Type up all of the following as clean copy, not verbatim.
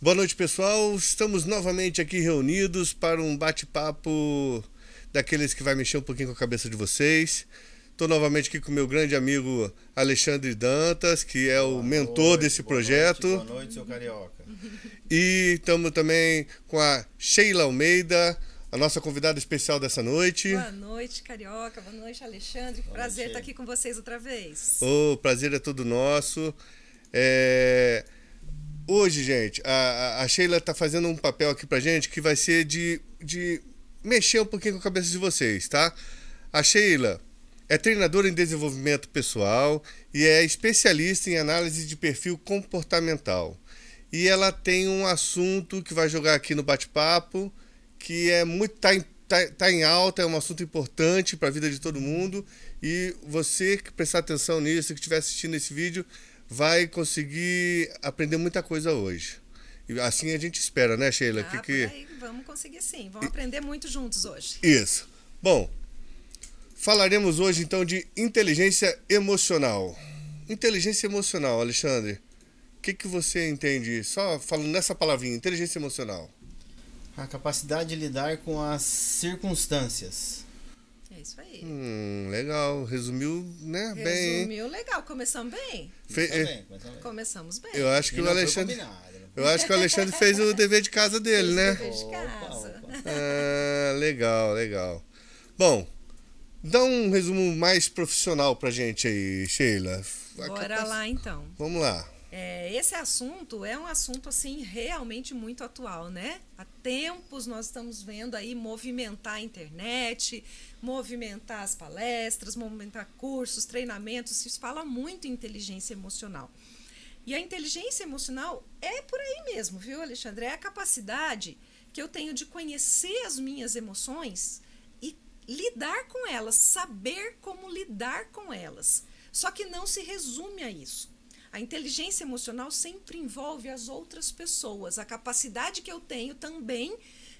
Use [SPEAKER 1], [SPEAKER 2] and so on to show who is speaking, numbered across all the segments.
[SPEAKER 1] Boa noite, pessoal. Estamos novamente aqui reunidos para um bate-papo daqueles que vai mexer um pouquinho com a cabeça de vocês. Estou novamente aqui com o meu grande amigo Alexandre Dantas, que é o mentor desse projeto.
[SPEAKER 2] Boa noite, seu carioca.
[SPEAKER 1] E estamos também com a Sheila Almeida, a nossa convidada especial dessa noite.
[SPEAKER 3] Boa noite, carioca. Boa noite, Alexandre. Prazer estar aqui com vocês outra vez.
[SPEAKER 1] O prazer é todo nosso. Hoje, gente, a Sheila está fazendo um papel aqui pra gente que vai ser de mexer um pouquinho com a cabeça de vocês, tá? A Sheila é treinadora em desenvolvimento pessoal e é especialista em análise de perfil comportamental. E ela tem um assunto que vai jogar aqui no bate-papo, que tá em alta, é um assunto importante para a vida de todo mundo. E você que prestar atenção nisso, que estiver assistindo esse vídeo, vai conseguir aprender muita coisa hoje. E assim a gente espera, né, Sheila?
[SPEAKER 3] Por aí, vamos conseguir sim. Vamos aprender muito juntos hoje.
[SPEAKER 1] Isso. Bom, falaremos hoje então de inteligência emocional. Inteligência emocional, Alexandre. O que você entende? Só falando nessa palavrinha, inteligência emocional.
[SPEAKER 2] A capacidade de lidar com as circunstâncias.
[SPEAKER 3] É isso aí.
[SPEAKER 1] Legal. Resumiu, né?
[SPEAKER 3] Resumiu legal. Começamos bem? Começamos bem.
[SPEAKER 1] Eu acho que o Alexandre... Eu acho que o Alexandre fez o dever de casa dele, né?
[SPEAKER 3] Dever de casa.
[SPEAKER 1] Legal. Bom, dá um resumo mais profissional pra gente aí, Sheila.
[SPEAKER 3] Bora lá, então.
[SPEAKER 1] Vamos lá.
[SPEAKER 3] Esse assunto é um assunto, assim, realmente muito atual, né? Há tempos nós estamos vendo aí movimentar a internet, movimentar as palestras, movimentar cursos, treinamentos. Se fala muito em inteligência emocional. E a inteligência emocional é por aí mesmo, viu, Alexandre? É a capacidade que eu tenho de conhecer as minhas emoções e lidar com elas, saber como lidar com elas. Só que não se resume a isso. A inteligência emocional sempre envolve as outras pessoas, a capacidade que eu tenho também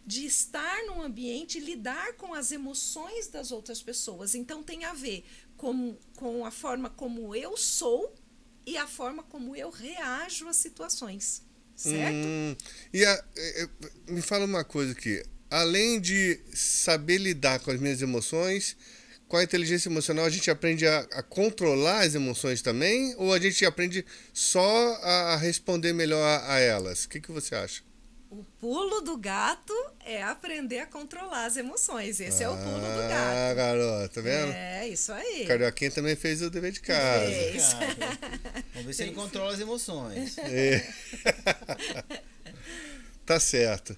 [SPEAKER 3] de estar num ambiente e lidar com as emoções das outras pessoas. Então tem a ver com a forma como eu sou e a forma como eu reajo às situações, certo?
[SPEAKER 1] Me fala uma coisa aqui. Além de saber lidar com as minhas emoções, com a inteligência emocional a gente aprende a controlar as emoções também? Ou a gente aprende só a responder melhor a elas? O que você acha?
[SPEAKER 3] O pulo do gato é aprender a controlar as emoções. Esse é o pulo do gato.
[SPEAKER 1] Garoto, tá vendo?
[SPEAKER 3] É, isso aí.
[SPEAKER 1] O Carioquinha também fez o dever de casa.
[SPEAKER 2] Vamos ver se ele controla as emoções.
[SPEAKER 1] Tá certo.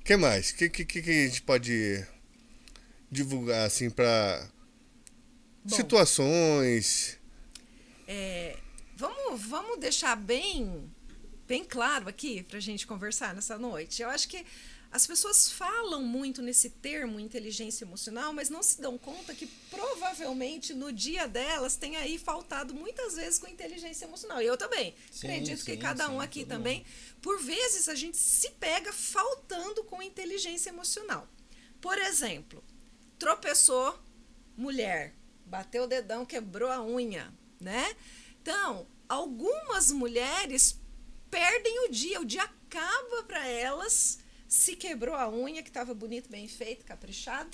[SPEAKER 1] O que mais? O que a gente pode divulgar assim para situações?
[SPEAKER 3] Vamos deixar bem claro aqui para a gente conversar nessa noite. Eu acho que as pessoas falam muito nesse termo inteligência emocional, mas não se dão conta que provavelmente no dia delas tem aí faltado muitas vezes com inteligência emocional. E eu também. Acredito que cada um aqui também. Por vezes a gente se pega faltando com inteligência emocional. Por exemplo, tropeçou, mulher, bateu o dedão, quebrou a unha, né? Então, algumas mulheres perdem o dia acaba para elas, se quebrou a unha, que estava bonito, bem feita, caprichada,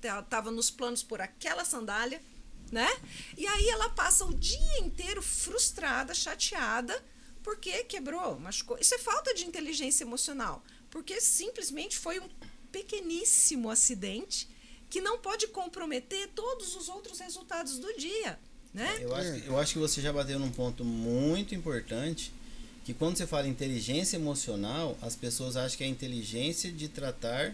[SPEAKER 3] estava nos planos por aquela sandália, né? E aí ela passa o dia inteiro frustrada, chateada, porque quebrou, machucou. Isso é falta de inteligência emocional, porque simplesmente foi um pequeníssimo acidente que não pode comprometer todos os outros resultados do dia, né?
[SPEAKER 2] Eu acho que você já bateu num ponto muito importante, que quando você fala inteligência emocional, as pessoas acham que é a inteligência de tratar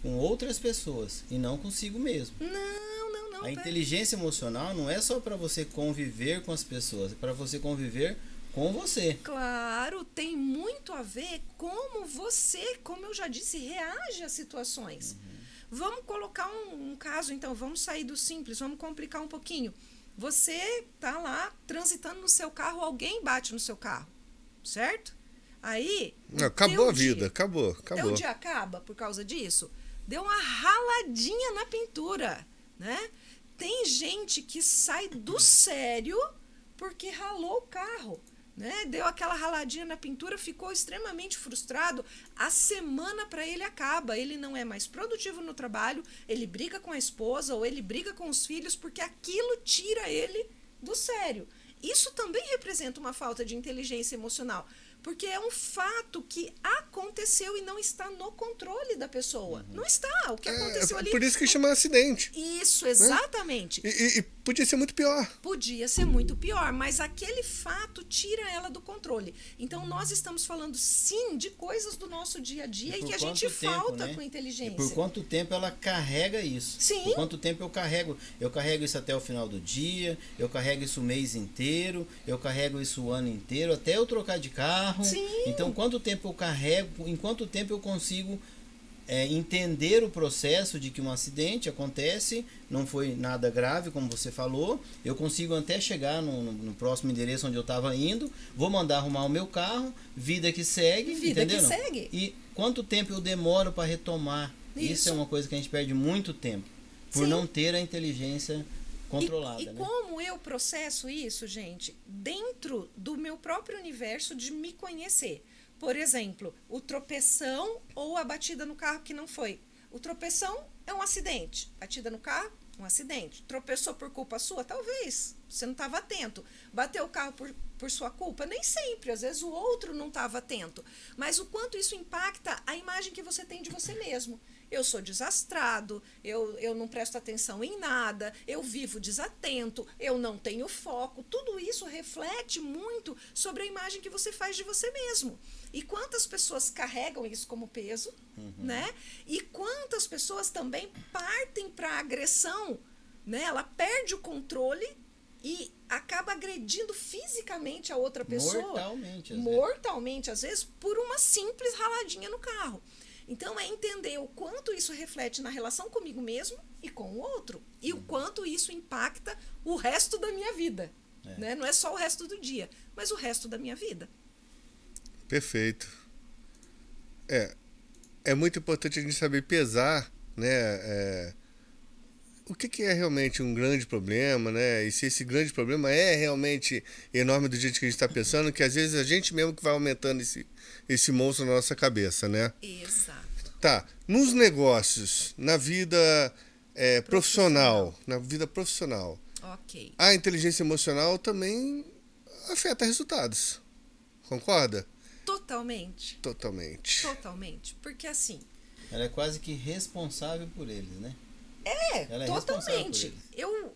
[SPEAKER 2] com outras pessoas e não consigo mesmo.
[SPEAKER 3] Não.
[SPEAKER 2] A inteligência emocional não é só para você conviver com as pessoas, é para você conviver com você.
[SPEAKER 3] Claro, tem muito a ver como você, como eu já disse, reage às situações. Vamos colocar um caso, então, vamos sair do simples, vamos complicar um pouquinho. Você tá lá transitando no seu carro, alguém bate no seu carro, certo? Aí...
[SPEAKER 1] Acabou a vida, acabou.
[SPEAKER 3] Teu dia acaba por causa disso? Deu uma raladinha na pintura, né? Tem gente que sai do sério porque ralou o carro. né? Deu aquela raladinha na pintura, ficou extremamente frustrado. A semana para ele acaba, ele não é mais produtivo no trabalho, ele briga com a esposa ou ele briga com os filhos porque aquilo tira ele do sério. Isso também representa uma falta de inteligência emocional, porque é um fato que aconteceu e não está no controle da pessoa. Não está. O que aconteceu ali...
[SPEAKER 1] Por isso que chama acidente.
[SPEAKER 3] Isso, exatamente.
[SPEAKER 1] Né? E podia ser muito pior.
[SPEAKER 3] Podia ser muito pior, mas aquele fato tira ela do controle. Então, nós estamos falando, sim, de coisas do nosso dia a dia e que a gente falta, né, com inteligência.
[SPEAKER 2] E por quanto tempo ela carrega isso?
[SPEAKER 3] Sim.
[SPEAKER 2] Por quanto tempo eu carrego? Eu carrego isso até o final do dia, eu carrego isso o mês inteiro, eu carrego isso o ano inteiro, até eu trocar de carro.
[SPEAKER 3] Sim.
[SPEAKER 2] Então, quanto tempo eu carrego, em quanto tempo eu consigo entender o processo de que um acidente acontece, não foi nada grave, como você falou, eu consigo até chegar no próximo endereço onde eu estava indo, vou mandar arrumar o meu carro, vida que segue,
[SPEAKER 3] vida
[SPEAKER 2] entendeu?
[SPEAKER 3] Que segue.
[SPEAKER 2] E quanto tempo eu demoro para retomar? Isso é uma coisa que a gente perde muito tempo, por não ter a inteligência controlada.
[SPEAKER 3] E
[SPEAKER 2] né?
[SPEAKER 3] como eu processo isso, gente, dentro do meu próprio universo de me conhecer. Por exemplo, o tropeção ou a batida no carro que não foi. O tropeção é um acidente. Batida no carro, um acidente. Tropeçou por culpa sua? Talvez. Você não estava atento. Bateu o carro por sua culpa? Nem sempre. Às vezes o outro não estava atento. Mas o quanto isso impacta a imagem que você tem de você mesmo. Eu sou desastrado, eu não presto atenção em nada, eu vivo desatento, eu não tenho foco. Tudo isso reflete muito sobre a imagem que você faz de você mesmo. E quantas pessoas carregam isso como peso, né? E quantas pessoas também partem para a agressão, né? Ela perde o controle e acaba agredindo fisicamente a outra pessoa. Mortalmente, às vezes, por uma simples raladinha no carro. Então, é entender o quanto isso reflete na relação comigo mesmo e com o outro. E o quanto isso impacta o resto da minha vida. Né? Não é só o resto do dia, mas o resto da minha vida.
[SPEAKER 1] Perfeito. É muito importante a gente saber pesar, né, o que é realmente um grande problema, né? E se esse grande problema é realmente enorme do jeito que a gente está pensando, que às vezes a gente mesmo que vai aumentando esse monstro na nossa cabeça, né?
[SPEAKER 3] Exato.
[SPEAKER 1] Tá. Nos negócios, na vida profissional, na vida profissional,
[SPEAKER 3] ok,
[SPEAKER 1] a inteligência emocional também afeta resultados. Concorda?
[SPEAKER 3] Totalmente.
[SPEAKER 1] Totalmente.
[SPEAKER 3] Totalmente. Porque assim...
[SPEAKER 2] Ela é quase que responsável por eles, né?
[SPEAKER 3] Ela é totalmente.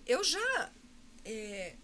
[SPEAKER 3] Eu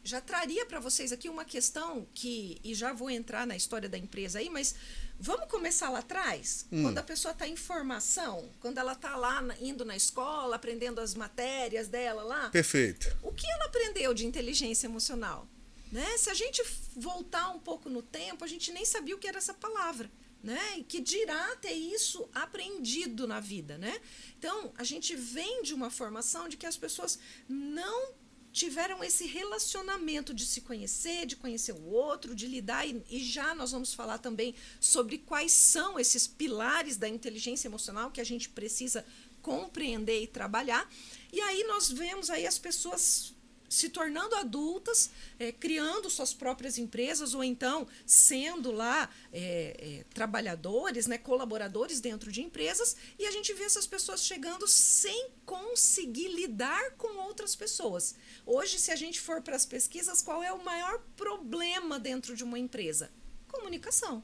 [SPEAKER 3] já traria para vocês aqui uma questão que, e já vou entrar na história da empresa aí, mas vamos começar lá atrás, quando a pessoa está em formação, quando ela está lá indo na escola, aprendendo as matérias dela lá.
[SPEAKER 1] Perfeito.
[SPEAKER 3] O que ela aprendeu de inteligência emocional? Né? Se a gente voltar um pouco no tempo, a gente nem sabia o que era essa palavra. Né? E que dirá ter isso aprendido na vida, né? Então, a gente vem de uma formação de que as pessoas não tiveram esse relacionamento de se conhecer, de conhecer o outro, de lidar, e já nós vamos falar também sobre quais são esses pilares da inteligência emocional que a gente precisa compreender e trabalhar. E aí nós vemos aí as pessoas se tornando adultas, criando suas próprias empresas, ou então sendo lá trabalhadores, né, colaboradores dentro de empresas, e a gente vê essas pessoas chegando sem conseguir lidar com outras pessoas. Hoje, se a gente for para as pesquisas, qual é o maior problema dentro de uma empresa? Comunicação.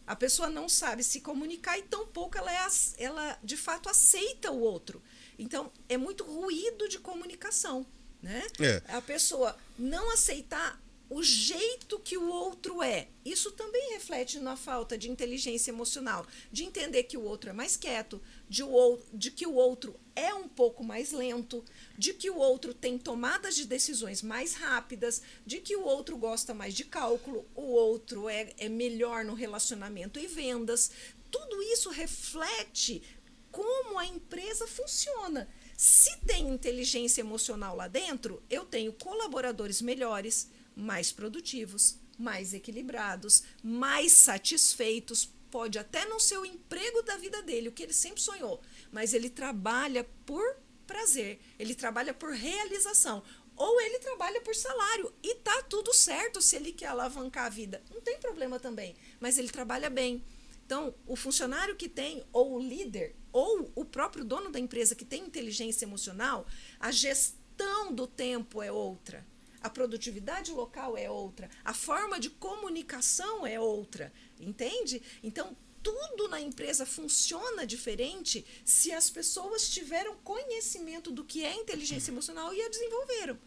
[SPEAKER 3] A pessoa não sabe se comunicar e tampouco ela de fato aceita o outro. Então, é muito ruído de comunicação. Né? A pessoa não aceitar o jeito que o outro é. Isso também reflete na falta de inteligência emocional, de entender que o outro é mais quieto, de que o outro é um pouco mais lento, de que o outro tem tomadas de decisões mais rápidas, de que o outro gosta mais de cálculo, o outro é melhor no relacionamento e vendas. Tudo isso reflete como a empresa funciona. Se tem inteligência emocional lá dentro, eu tenho colaboradores melhores, mais produtivos, mais equilibrados, mais satisfeitos. Pode até não ser o emprego da vida dele, o que ele sempre sonhou, mas ele trabalha por prazer, ele trabalha por realização. ou ele trabalha por salário. E tá tudo certo se ele quer alavancar a vida. Não tem problema também, mas ele trabalha bem. Então, o funcionário que tem, ou o líder, ou o próprio dono da empresa que tem inteligência emocional, a gestão do tempo é outra. A produtividade local é outra. A forma de comunicação é outra. Entende? Então, tudo na empresa funciona diferente se as pessoas tiveram conhecimento do que é inteligência emocional e a desenvolveram.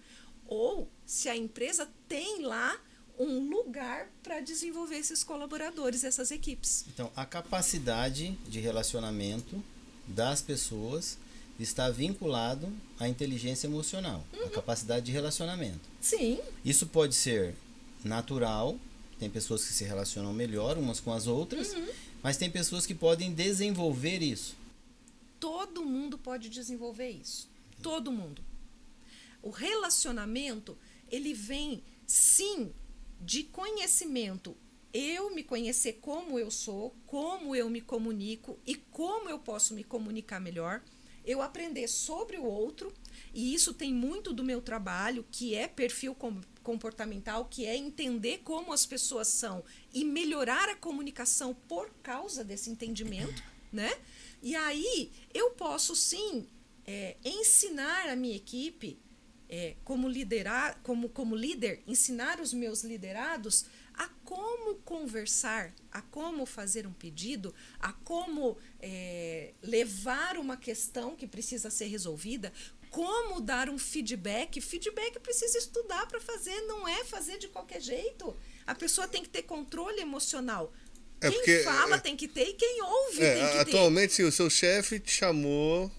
[SPEAKER 3] Ou se a empresa tem lá um lugar para desenvolver esses colaboradores, essas equipes.
[SPEAKER 2] Então, a capacidade de relacionamento das pessoas está vinculado à inteligência emocional, a capacidade de relacionamento.
[SPEAKER 3] Sim.
[SPEAKER 2] Isso pode ser natural, tem pessoas que se relacionam melhor umas com as outras, mas tem pessoas que podem desenvolver isso.
[SPEAKER 3] Todo mundo pode desenvolver isso. Todo mundo. O relacionamento, ele vem, sim, de conhecimento. Eu me conhecer como eu sou, como eu me comunico e como eu posso me comunicar melhor. Eu aprender sobre o outro, e isso tem muito do meu trabalho, que é perfil comportamental, que é entender como as pessoas são e melhorar a comunicação por causa desse entendimento, né? E aí eu posso sim ensinar a minha equipe, como líder, ensinar os meus liderados a como conversar, a como fazer um pedido, a como levar uma questão que precisa ser resolvida, como dar um feedback. Feedback precisa estudar para fazer, não é fazer de qualquer jeito. A pessoa tem que ter controle emocional. Quem fala tem que ter e quem ouve tem que ter.
[SPEAKER 1] Atualmente, sim, o seu chefe te chamou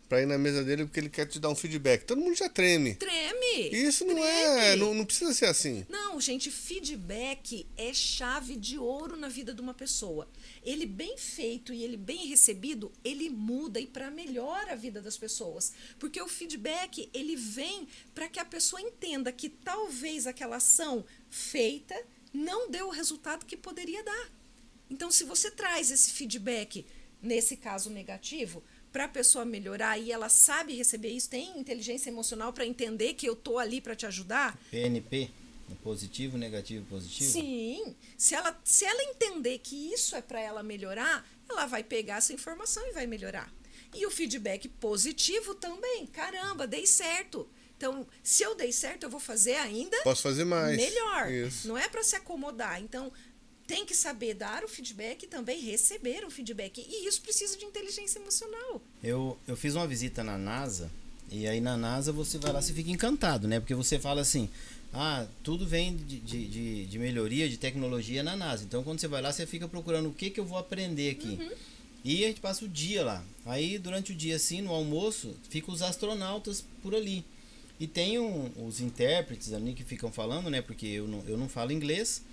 [SPEAKER 1] para ir na mesa dele porque ele quer te dar um feedback. Todo mundo já treme.
[SPEAKER 3] Treme!
[SPEAKER 1] Isso não precisa ser assim.
[SPEAKER 3] Não, gente, feedback é chave de ouro na vida de uma pessoa. Ele bem feito e ele bem recebido, ele muda e para melhor a vida das pessoas. Porque o feedback, ele vem para que a pessoa entenda que talvez aquela ação feita não deu o resultado que poderia dar. Então, se você traz esse feedback, nesse caso negativo, para a pessoa melhorar e ela sabe receber isso, tem inteligência emocional para entender que eu estou ali para te ajudar.
[SPEAKER 2] PNP, positivo, negativo, positivo?
[SPEAKER 3] Sim. Se ela entender que isso é para ela melhorar, ela vai pegar essa informação e vai melhorar. E o feedback positivo também. Caramba, dei certo. Então, se eu dei certo, eu vou fazer ainda
[SPEAKER 1] Posso fazer mais.
[SPEAKER 3] Melhor.
[SPEAKER 1] Isso.
[SPEAKER 3] Não é para se acomodar. Então, tem que saber dar o feedback e também receber o feedback. E isso precisa de inteligência emocional.
[SPEAKER 2] Eu fiz uma visita na NASA, e aí na NASA você vai lá, você fica encantado, né? Porque você fala assim, tudo vem de melhoria, de tecnologia na NASA. Então quando você vai lá, você fica procurando o que eu vou aprender aqui. E a gente passa o dia lá. Aí durante o dia, assim, no almoço, ficam os astronautas por ali. E tem os intérpretes ali que ficam falando, né? Porque eu não falo inglês.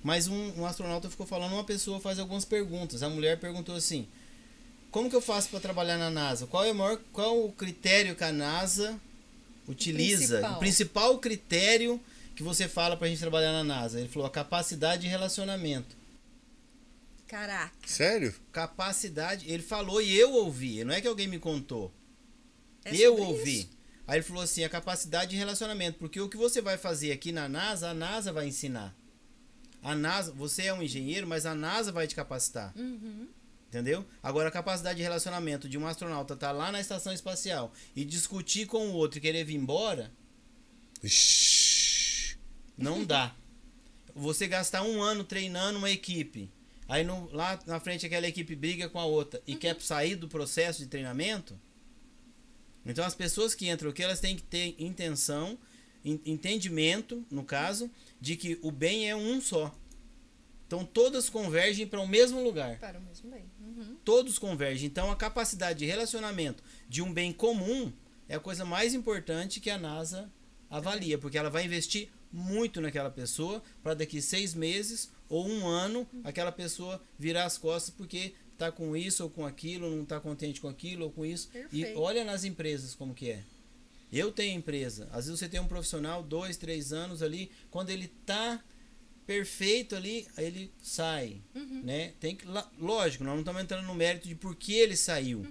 [SPEAKER 2] Mas um astronauta ficou falando, uma pessoa faz algumas perguntas. A mulher perguntou assim, como que eu faço para trabalhar na NASA? Qual o critério que a NASA utiliza? O principal critério que você fala para a gente trabalhar na NASA? Ele falou, a capacidade de relacionamento.
[SPEAKER 3] Caraca.
[SPEAKER 1] Sério?
[SPEAKER 2] Capacidade, ele falou e eu ouvi, não é que alguém me contou. Eu ouvi. Isso. Aí ele falou assim, a capacidade de relacionamento, porque o que você vai fazer aqui na NASA, a NASA vai ensinar. A NASA, você é um engenheiro, mas a NASA vai te capacitar. Entendeu? Agora, a capacidade de relacionamento de um astronauta estar lá na estação espacial e discutir com o outro e querer vir embora, não dá. Você gastar 1 ano treinando uma equipe, aí lá na frente aquela equipe briga com a outra e quer sair do processo de treinamento. Então, as pessoas que entram aqui, elas têm que ter intenção, entendimento, no caso, de que o bem é um só. Então todas convergem para o mesmo lugar.
[SPEAKER 3] Para o mesmo bem.
[SPEAKER 2] Todos convergem. Então a capacidade de relacionamento de um bem comum é a coisa mais importante que a NASA avalia, porque ela vai investir muito naquela pessoa para daqui 6 meses ou 1 ano aquela pessoa virar as costas porque está com isso ou com aquilo, não está contente com aquilo ou com isso.
[SPEAKER 3] Perfeito.
[SPEAKER 2] E olha nas empresas como que é. Eu tenho empresa. Às vezes você tem um profissional, 2, 3 anos ali, quando ele tá perfeito ali, aí ele sai, né? Tem que, lógico, nós não estamos entrando no mérito de por que ele saiu.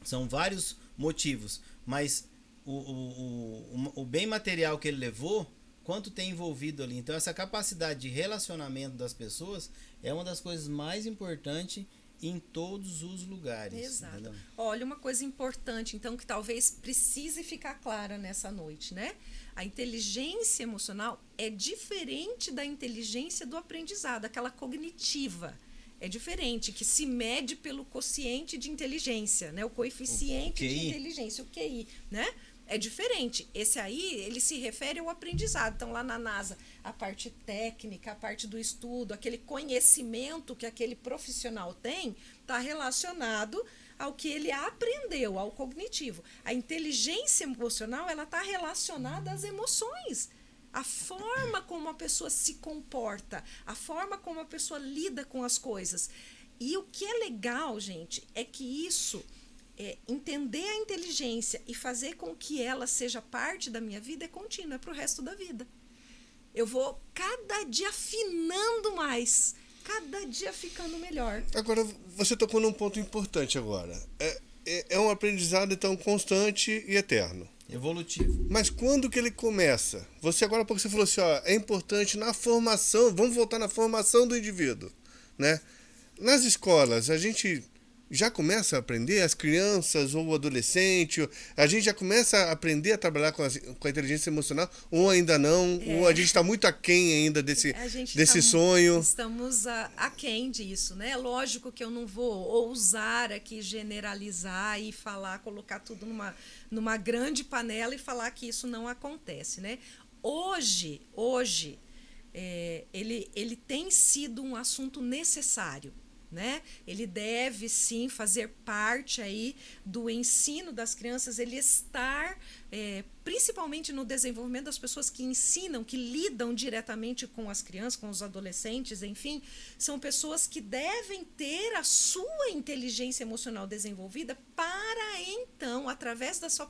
[SPEAKER 2] São vários motivos, mas o bem material que ele levou, quanto tem envolvido ali. Então, essa capacidade de relacionamento das pessoas é uma das coisas mais importantes em todos os lugares.
[SPEAKER 3] Exato.
[SPEAKER 2] Entendeu?
[SPEAKER 3] Olha, uma coisa importante, então, que talvez precise ficar clara nessa noite, né? A inteligência emocional é diferente da inteligência do aprendizado, aquela cognitiva. É diferente, que se mede pelo quociente de inteligência, né? O coeficiente de inteligência, o QI, né? É diferente. Esse aí, ele se refere ao aprendizado. Então, lá na NASA, a parte técnica, a parte do estudo, aquele conhecimento que aquele profissional tem, está relacionado ao que ele aprendeu, ao cognitivo. A inteligência emocional, ela está relacionada às emoções. A forma como a pessoa se comporta, a forma como a pessoa lida com as coisas. E o que é legal, gente, é que isso... entender a inteligência e fazer com que ela seja parte da minha vida é contínuo, é pro resto da vida. Eu vou cada dia afinando mais, cada dia ficando melhor.
[SPEAKER 1] Agora, você tocou num ponto importante agora. É um aprendizado, então, constante e eterno.
[SPEAKER 2] Evolutivo.
[SPEAKER 1] Mas quando que ele começa? Você agora há pouco você falou assim, ó, é importante na formação, vamos voltar na formação do indivíduo, né? Nas escolas, a gente... já começa a aprender, as crianças ou o adolescente, a gente já começa a aprender a trabalhar com a inteligência emocional, ou ainda não, ou a gente está muito aquém ainda desse sonho.
[SPEAKER 3] Estamos aquém disso, né? Lógico que eu não vou ousar aqui generalizar e falar, colocar tudo numa grande panela e falar que isso não acontece, né? Hoje ele tem sido um assunto necessário, né? Ele deve sim fazer parte aí do ensino das crianças, ele estar principalmente no desenvolvimento das pessoas que ensinam, que lidam diretamente com as crianças, com os adolescentes, enfim, são pessoas que devem ter a sua inteligência emocional desenvolvida para então, através da sua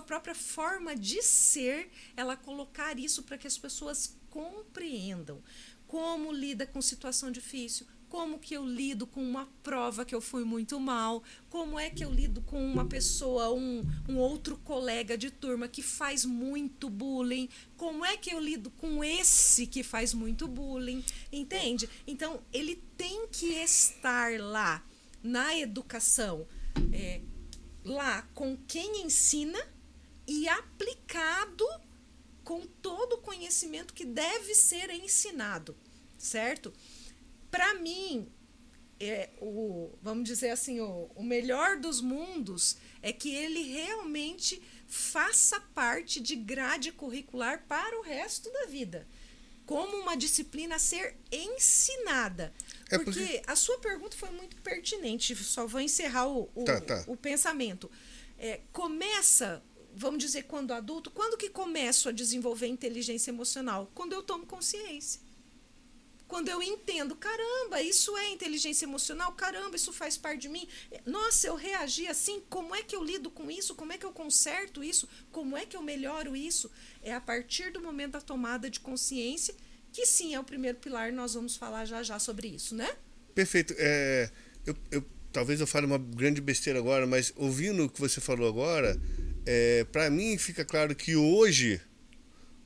[SPEAKER 3] própria forma de ser, ela colocar isso para que as pessoas compreendam como lida com situação difícil, como que eu lido com uma prova que eu fui muito mal, como é que eu lido com uma pessoa, um outro colega de turma que faz muito bullying, como é que eu lido com esse que faz muito bullying, entende? Então, ele tem que estar lá na educação, lá com quem ensina e aplicado com todo o conhecimento que deve ser ensinado, certo? Para mim, vamos dizer assim, o melhor dos mundos é que ele realmente faça parte de grade curricular para o resto da vida, como uma disciplina a ser ensinada. Porque a sua pergunta foi muito pertinente, só vou encerrar o pensamento. Começa, vamos dizer, quando adulto, quando que começo a desenvolver inteligência emocional? Quando eu tomo consciência. Quando eu entendo, caramba, isso é inteligência emocional, caramba, isso faz parte de mim. Nossa, eu reagi assim, como é que eu lido com isso? Como é que eu conserto isso? Como é que eu melhoro isso? É a partir do momento da tomada de consciência, que sim, é o primeiro pilar, nós vamos falar já sobre isso, né?
[SPEAKER 1] Perfeito. Talvez eu fale uma grande besteira agora, mas ouvindo o que você falou agora, para mim fica claro que hoje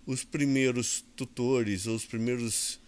[SPEAKER 1] os primeiros tutores, ou os primeiros...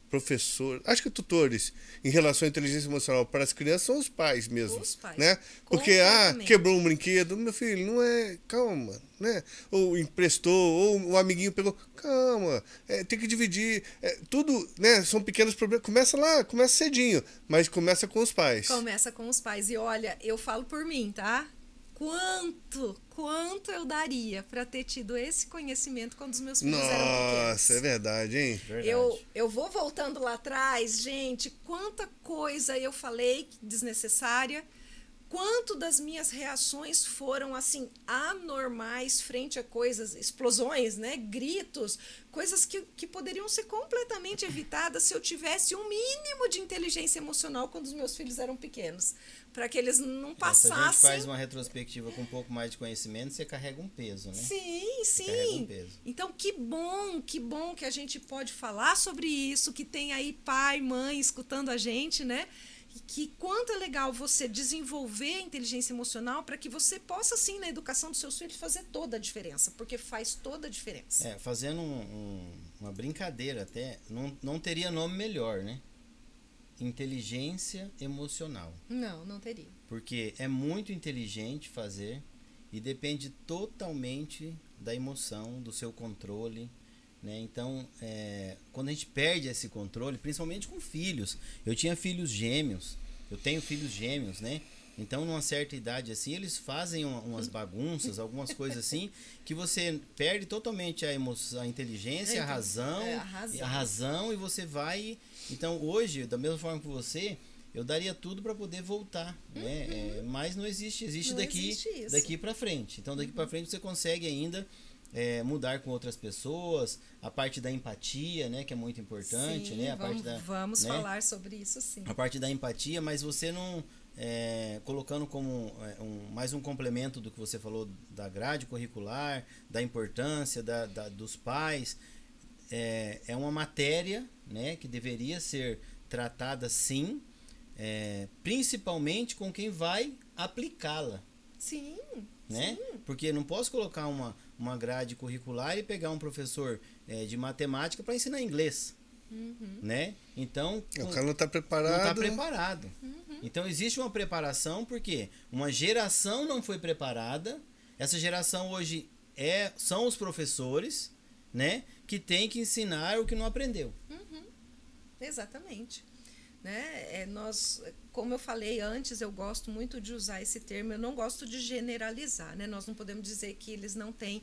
[SPEAKER 1] professores, acho que tutores em relação à inteligência emocional para as crianças são os pais mesmo,
[SPEAKER 3] os pais,
[SPEAKER 1] né? Porque quebrou um brinquedo, meu filho, não é, calma, né? Ou emprestou, ou o amiguinho pegou, calma, tem que dividir, tudo, né? São pequenos problemas, começa cedinho, mas começa com os pais.
[SPEAKER 3] Começa com os pais e olha, eu falo por mim, tá? Quanto eu daria para ter tido esse conhecimento quando os meus filhos eram pequenos.
[SPEAKER 1] Nossa, é verdade, hein?
[SPEAKER 2] Verdade.
[SPEAKER 3] Eu vou voltando lá atrás, gente, quanta coisa eu falei desnecessária, quanto das minhas reações foram, assim, anormais frente a coisas, explosões, né, gritos, coisas que poderiam ser completamente evitadas se eu tivesse um mínimo de inteligência emocional quando os meus filhos eram pequenos, para que eles não passassem...
[SPEAKER 2] Se a gente faz uma retrospectiva com um pouco mais de conhecimento, você carrega um peso, né?
[SPEAKER 3] Sim. Então, que bom que a gente pode falar sobre isso, que tem aí pai, mãe escutando a gente, né? que quanto é legal você desenvolver a inteligência emocional para que você possa, sim, na educação dos seus filhos, fazer toda a diferença, porque faz toda a diferença.
[SPEAKER 2] Fazendo uma brincadeira até, não teria nome melhor, né? Inteligência emocional.
[SPEAKER 3] Não teria.
[SPEAKER 2] Porque é muito inteligente fazer e depende totalmente da emoção, do seu controle, né? Então, quando a gente perde esse controle, principalmente com filhos, eu tinha filhos gêmeos, eu tenho filhos gêmeos, né? Então, numa certa idade assim, eles fazem umas bagunças, algumas coisas assim, que você perde totalmente a emoção, a inteligência, a razão, e você vai. Então, hoje, da mesma forma que você, eu daria tudo para poder voltar, né? Mas não existe, daqui para frente. Então, daqui para frente você consegue ainda mudar com outras pessoas, a parte da empatia, né, que é muito importante,
[SPEAKER 3] sim,
[SPEAKER 2] né?
[SPEAKER 3] Vamos falar sobre isso, sim.
[SPEAKER 2] A parte da empatia, mas você não colocando como mais um complemento do que você falou da grade curricular, da importância dos pais, é uma matéria, né, que deveria ser tratada sim, principalmente com quem vai aplicá-la.
[SPEAKER 3] Sim,
[SPEAKER 2] né?
[SPEAKER 3] sim.
[SPEAKER 2] Porque não posso colocar uma grade curricular e pegar um professor de matemática para ensinar inglês. Né? Então,
[SPEAKER 1] o cara não está preparado.
[SPEAKER 2] Não está preparado. Então existe uma preparação, porque uma geração não foi preparada. Essa geração hoje são os professores, né, que tem que ensinar o que não aprendeu.
[SPEAKER 3] Exatamente. Né? Como eu falei antes, eu gosto muito de usar esse termo, eu não gosto de generalizar, né? Nós não podemos dizer que eles não têm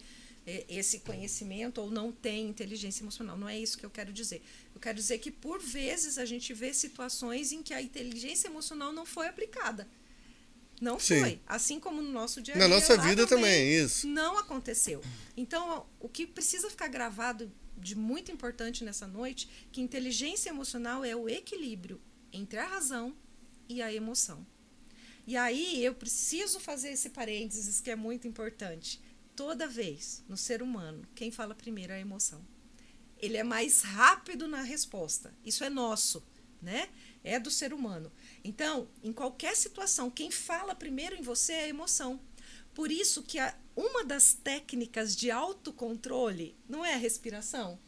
[SPEAKER 3] esse conhecimento ou não têm inteligência emocional, não é isso que eu quero dizer. Eu quero dizer que, por vezes, a gente vê situações em que a inteligência emocional não foi aplicada. Não
[SPEAKER 1] Sim.
[SPEAKER 3] foi. Assim como no nosso dia a dia.
[SPEAKER 1] Na nossa vida também, isso.
[SPEAKER 3] Não aconteceu. Então, o que precisa ficar gravado de muito importante nessa noite, que inteligência emocional é o equilíbrio entre a razão e a emoção. E aí eu preciso fazer esse parênteses que é muito importante. Toda vez, no ser humano, quem fala primeiro é a emoção. Ele é mais rápido na resposta. Isso é nosso, né? É do ser humano. Então, em qualquer situação, quem fala primeiro em você é a emoção. Por isso que uma das técnicas de autocontrole não é a respiração.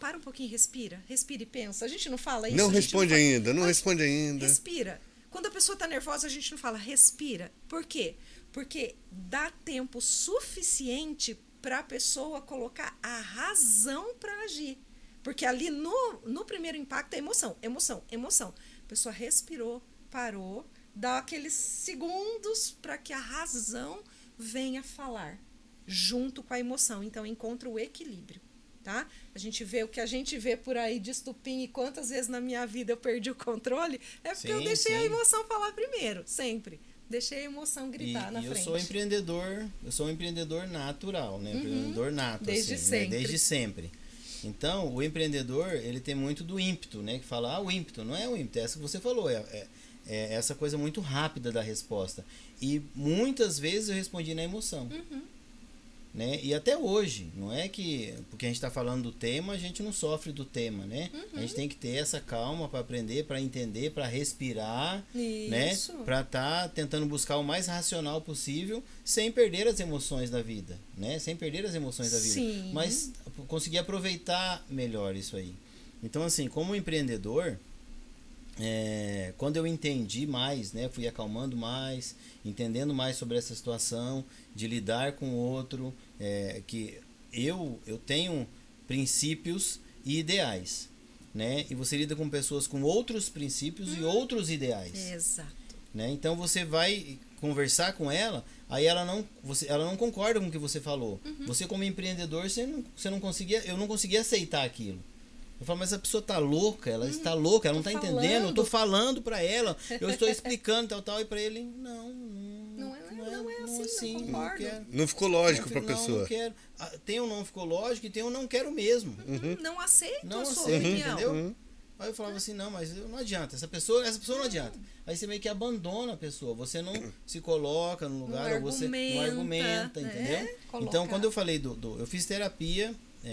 [SPEAKER 3] Para um pouquinho, respira e pensa. A gente não fala isso.
[SPEAKER 1] Não responde ainda.
[SPEAKER 3] Respira. Quando a pessoa está nervosa, a gente não fala respira. Por quê? Porque dá tempo suficiente para a pessoa colocar a razão para agir. Porque ali no primeiro impacto é emoção. A pessoa respirou, parou, dá aqueles segundos para que a razão venha falar junto com a emoção. Então, encontra o equilíbrio, tá? A gente vê o que a gente vê por aí de estupim, e quantas vezes na minha vida eu perdi o controle, porque eu deixei a emoção falar primeiro, sempre. Deixei a emoção gritar na frente.
[SPEAKER 2] Eu sou um empreendedor natural, né? Empreendedor nato,
[SPEAKER 3] desde
[SPEAKER 2] assim,
[SPEAKER 3] sempre.
[SPEAKER 2] Né? Desde sempre. Então, o empreendedor, ele tem muito do ímpeto, né? Que fala, o ímpeto, não é o ímpeto, é essa que você falou, é essa coisa muito rápida da resposta. E muitas vezes eu respondi na emoção. Né? E até hoje, não é que porque a gente está falando do tema, a gente não sofre do tema, né? A gente tem que ter essa calma para aprender, para entender, para respirar, né? Para estar tentando buscar o mais racional possível, sem perder as emoções da vida, né? Sem perder as emoções da vida,
[SPEAKER 3] sim,
[SPEAKER 2] mas conseguir aproveitar melhor isso aí. Então, assim, como empreendedor, quando eu entendi mais, né, fui acalmando mais, entendendo mais sobre essa situação de lidar com o outro, que eu tenho princípios e ideais, né, e você lida com pessoas com outros princípios e outros ideais.
[SPEAKER 3] Exato.
[SPEAKER 2] Né? Então você vai conversar com ela, aí ela não concorda com o que você falou. Você, como empreendedor, eu não conseguia aceitar aquilo. Eu falo, mas a pessoa tá louca, ela está louca, ela não está entendendo, eu tô falando para ela, eu estou explicando tal, e para ele, não é assim,
[SPEAKER 3] não concordo.
[SPEAKER 1] Não ficou lógico para a pessoa.
[SPEAKER 2] Não quero. Tem um não ficou lógico e tem um não quero mesmo.
[SPEAKER 3] Não aceito a sua
[SPEAKER 2] opinião.
[SPEAKER 3] opinião.
[SPEAKER 2] Aí eu falava assim, não, mas não adianta, essa pessoa não adianta. Aí você meio que abandona a pessoa, você não se coloca no lugar, ou você não argumenta, entendeu? Então, quando eu falei eu fiz terapia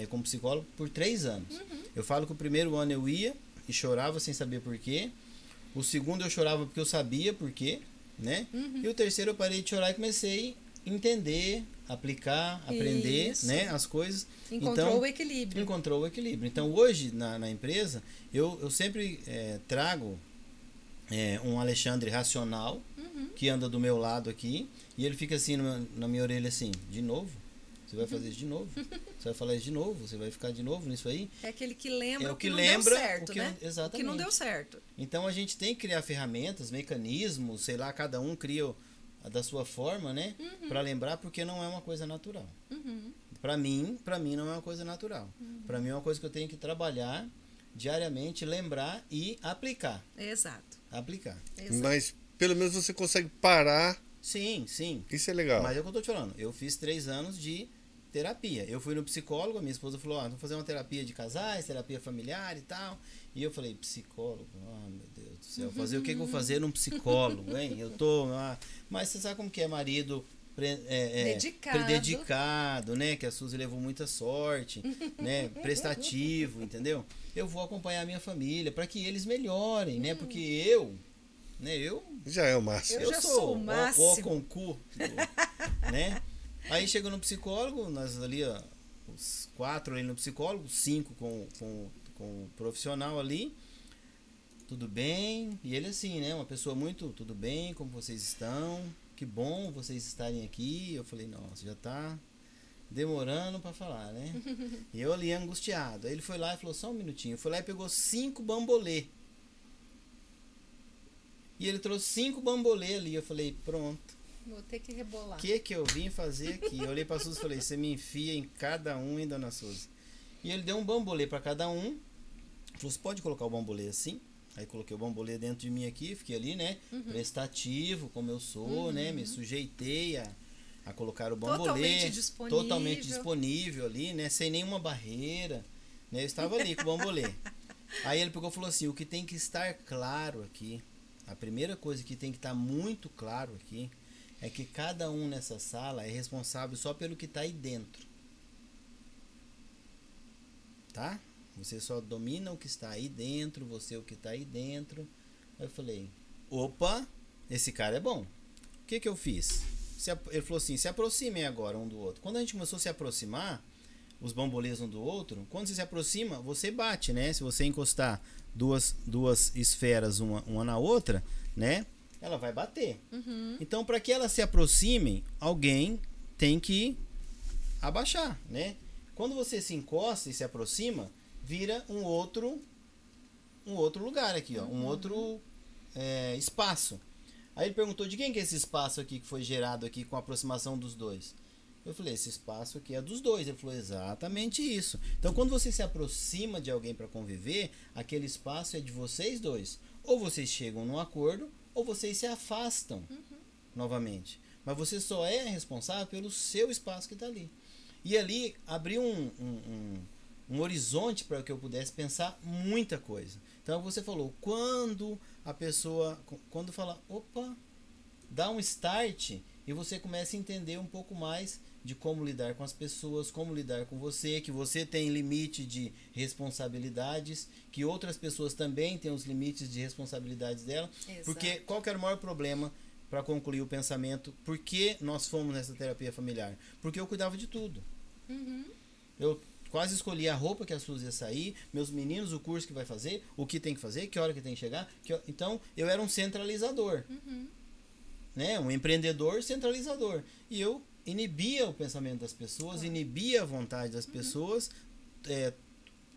[SPEAKER 2] como psicólogo por 3 anos. Eu falo que o primeiro ano eu ia e chorava sem saber por quê. O segundo eu chorava porque eu sabia por quê, né? E o terceiro eu parei de chorar e comecei a entender, aplicar, aprender,
[SPEAKER 3] Isso.
[SPEAKER 2] né, as coisas.
[SPEAKER 3] Encontrou o equilíbrio.
[SPEAKER 2] Encontrou o equilíbrio. Então hoje na empresa eu sempre trago um Alexandre racional que anda do meu lado aqui e ele fica assim na minha orelha assim, de novo? Você vai fazer isso de novo? Você vai falar isso de novo? Você vai ficar de novo nisso aí?
[SPEAKER 3] É aquele que lembra
[SPEAKER 2] É
[SPEAKER 3] o que não deu certo, né?
[SPEAKER 2] Exatamente.
[SPEAKER 3] O que não deu certo.
[SPEAKER 2] Então a gente tem que criar ferramentas, mecanismos, sei lá, cada um cria da sua forma, né? Para lembrar, porque não é uma coisa natural. Para mim não é uma coisa natural. Para mim é uma coisa que eu tenho que trabalhar diariamente, lembrar e aplicar.
[SPEAKER 3] Exato.
[SPEAKER 2] Aplicar.
[SPEAKER 1] Mas pelo menos você consegue parar.
[SPEAKER 2] Sim.
[SPEAKER 1] Isso é legal.
[SPEAKER 2] Mas é o que eu tô te falando. Eu fiz 3 anos de terapia. Eu fui no psicólogo, a minha esposa falou, vamos fazer uma terapia de casais, terapia familiar e tal. E eu falei, psicólogo? Ah, meu Deus do céu. Fazer o que eu vou fazer num psicólogo, hein? Eu tô... Mas você sabe como que é marido... dedicado, né? Que a Suzy levou muita sorte, né? Prestativo, entendeu? Eu vou acompanhar a minha família para que eles melhorem, né? Porque eu
[SPEAKER 1] Já é o máximo.
[SPEAKER 3] Eu já sou o máximo.
[SPEAKER 2] o concurso, né? Aí chega no psicólogo, nós ali, ó, os 4 ali no psicólogo, 5 com o profissional ali, tudo bem, e ele assim, né? Uma pessoa muito, tudo bem, como vocês estão? Que bom vocês estarem aqui. Eu falei, nossa, já tá demorando para falar, né? E eu ali angustiado. Aí ele foi lá e falou, só um minutinho. Foi lá e pegou 5 bambolê. E ele trouxe 5 bambolê ali. Eu falei, pronto.
[SPEAKER 3] Vou ter que rebolar.
[SPEAKER 2] O que eu vim fazer aqui? Eu olhei pra Suzy e falei, você me enfia em cada um, hein, dona Suzy? E ele deu um bambolê para cada um. Falou, você pode colocar o bambolê assim? Aí coloquei o bambolê dentro de mim aqui, fiquei ali, né? Prestativo, como eu sou, né? Me sujeitei a colocar o bambolê. Totalmente disponível ali, né? Sem nenhuma barreira. Né? Eu estava ali com o bambolê. Aí ele pegou e falou assim, o que tem que estar claro aqui, a primeira coisa que tem que estar muito claro aqui, é que cada um nessa sala é responsável só pelo que está aí dentro. Tá? Você só domina o que está aí dentro, você o que está aí dentro. Aí eu falei, opa, esse cara é bom. O que eu fiz? Ele falou assim, se aproximem agora um do outro. Quando a gente começou a se aproximar, os bambolês um do outro, quando você se aproxima, você bate, né? Se você encostar duas esferas uma na outra, né? Ela vai bater. Então, para que elas se aproximem, alguém tem que abaixar, né? Quando você se encosta e se aproxima, vira um outro lugar aqui, ó, um outro espaço. Aí ele perguntou, de quem que é esse espaço aqui que foi gerado aqui com a aproximação dos dois? Eu falei, esse espaço aqui é dos dois. Ele falou, exatamente isso. Então, quando você se aproxima de alguém para conviver, aquele espaço é de vocês dois. Ou vocês chegam num acordo, ou vocês se afastam novamente. Mas você só é responsável pelo seu espaço que está ali. E ali abriu um horizonte para que eu pudesse pensar muita coisa. Então você falou, quando a pessoa, quando fala, opa, dá um start e você começa a entender um pouco mais de como lidar com as pessoas, como lidar com você, que você tem limite de responsabilidades, que outras pessoas também têm os limites de responsabilidades dela.
[SPEAKER 3] Exato.
[SPEAKER 2] Porque qual que era o maior problema para concluir o pensamento? Por que nós fomos nessa terapia familiar? Porque eu cuidava de tudo. Eu quase escolhi a roupa que a Suzy ia sair, meus meninos, o curso que vai fazer, o que tem que fazer, que hora que tem que chegar. Então, eu era um centralizador. Né? Um empreendedor centralizador. E eu inibia o pensamento das pessoas, inibia a vontade das pessoas,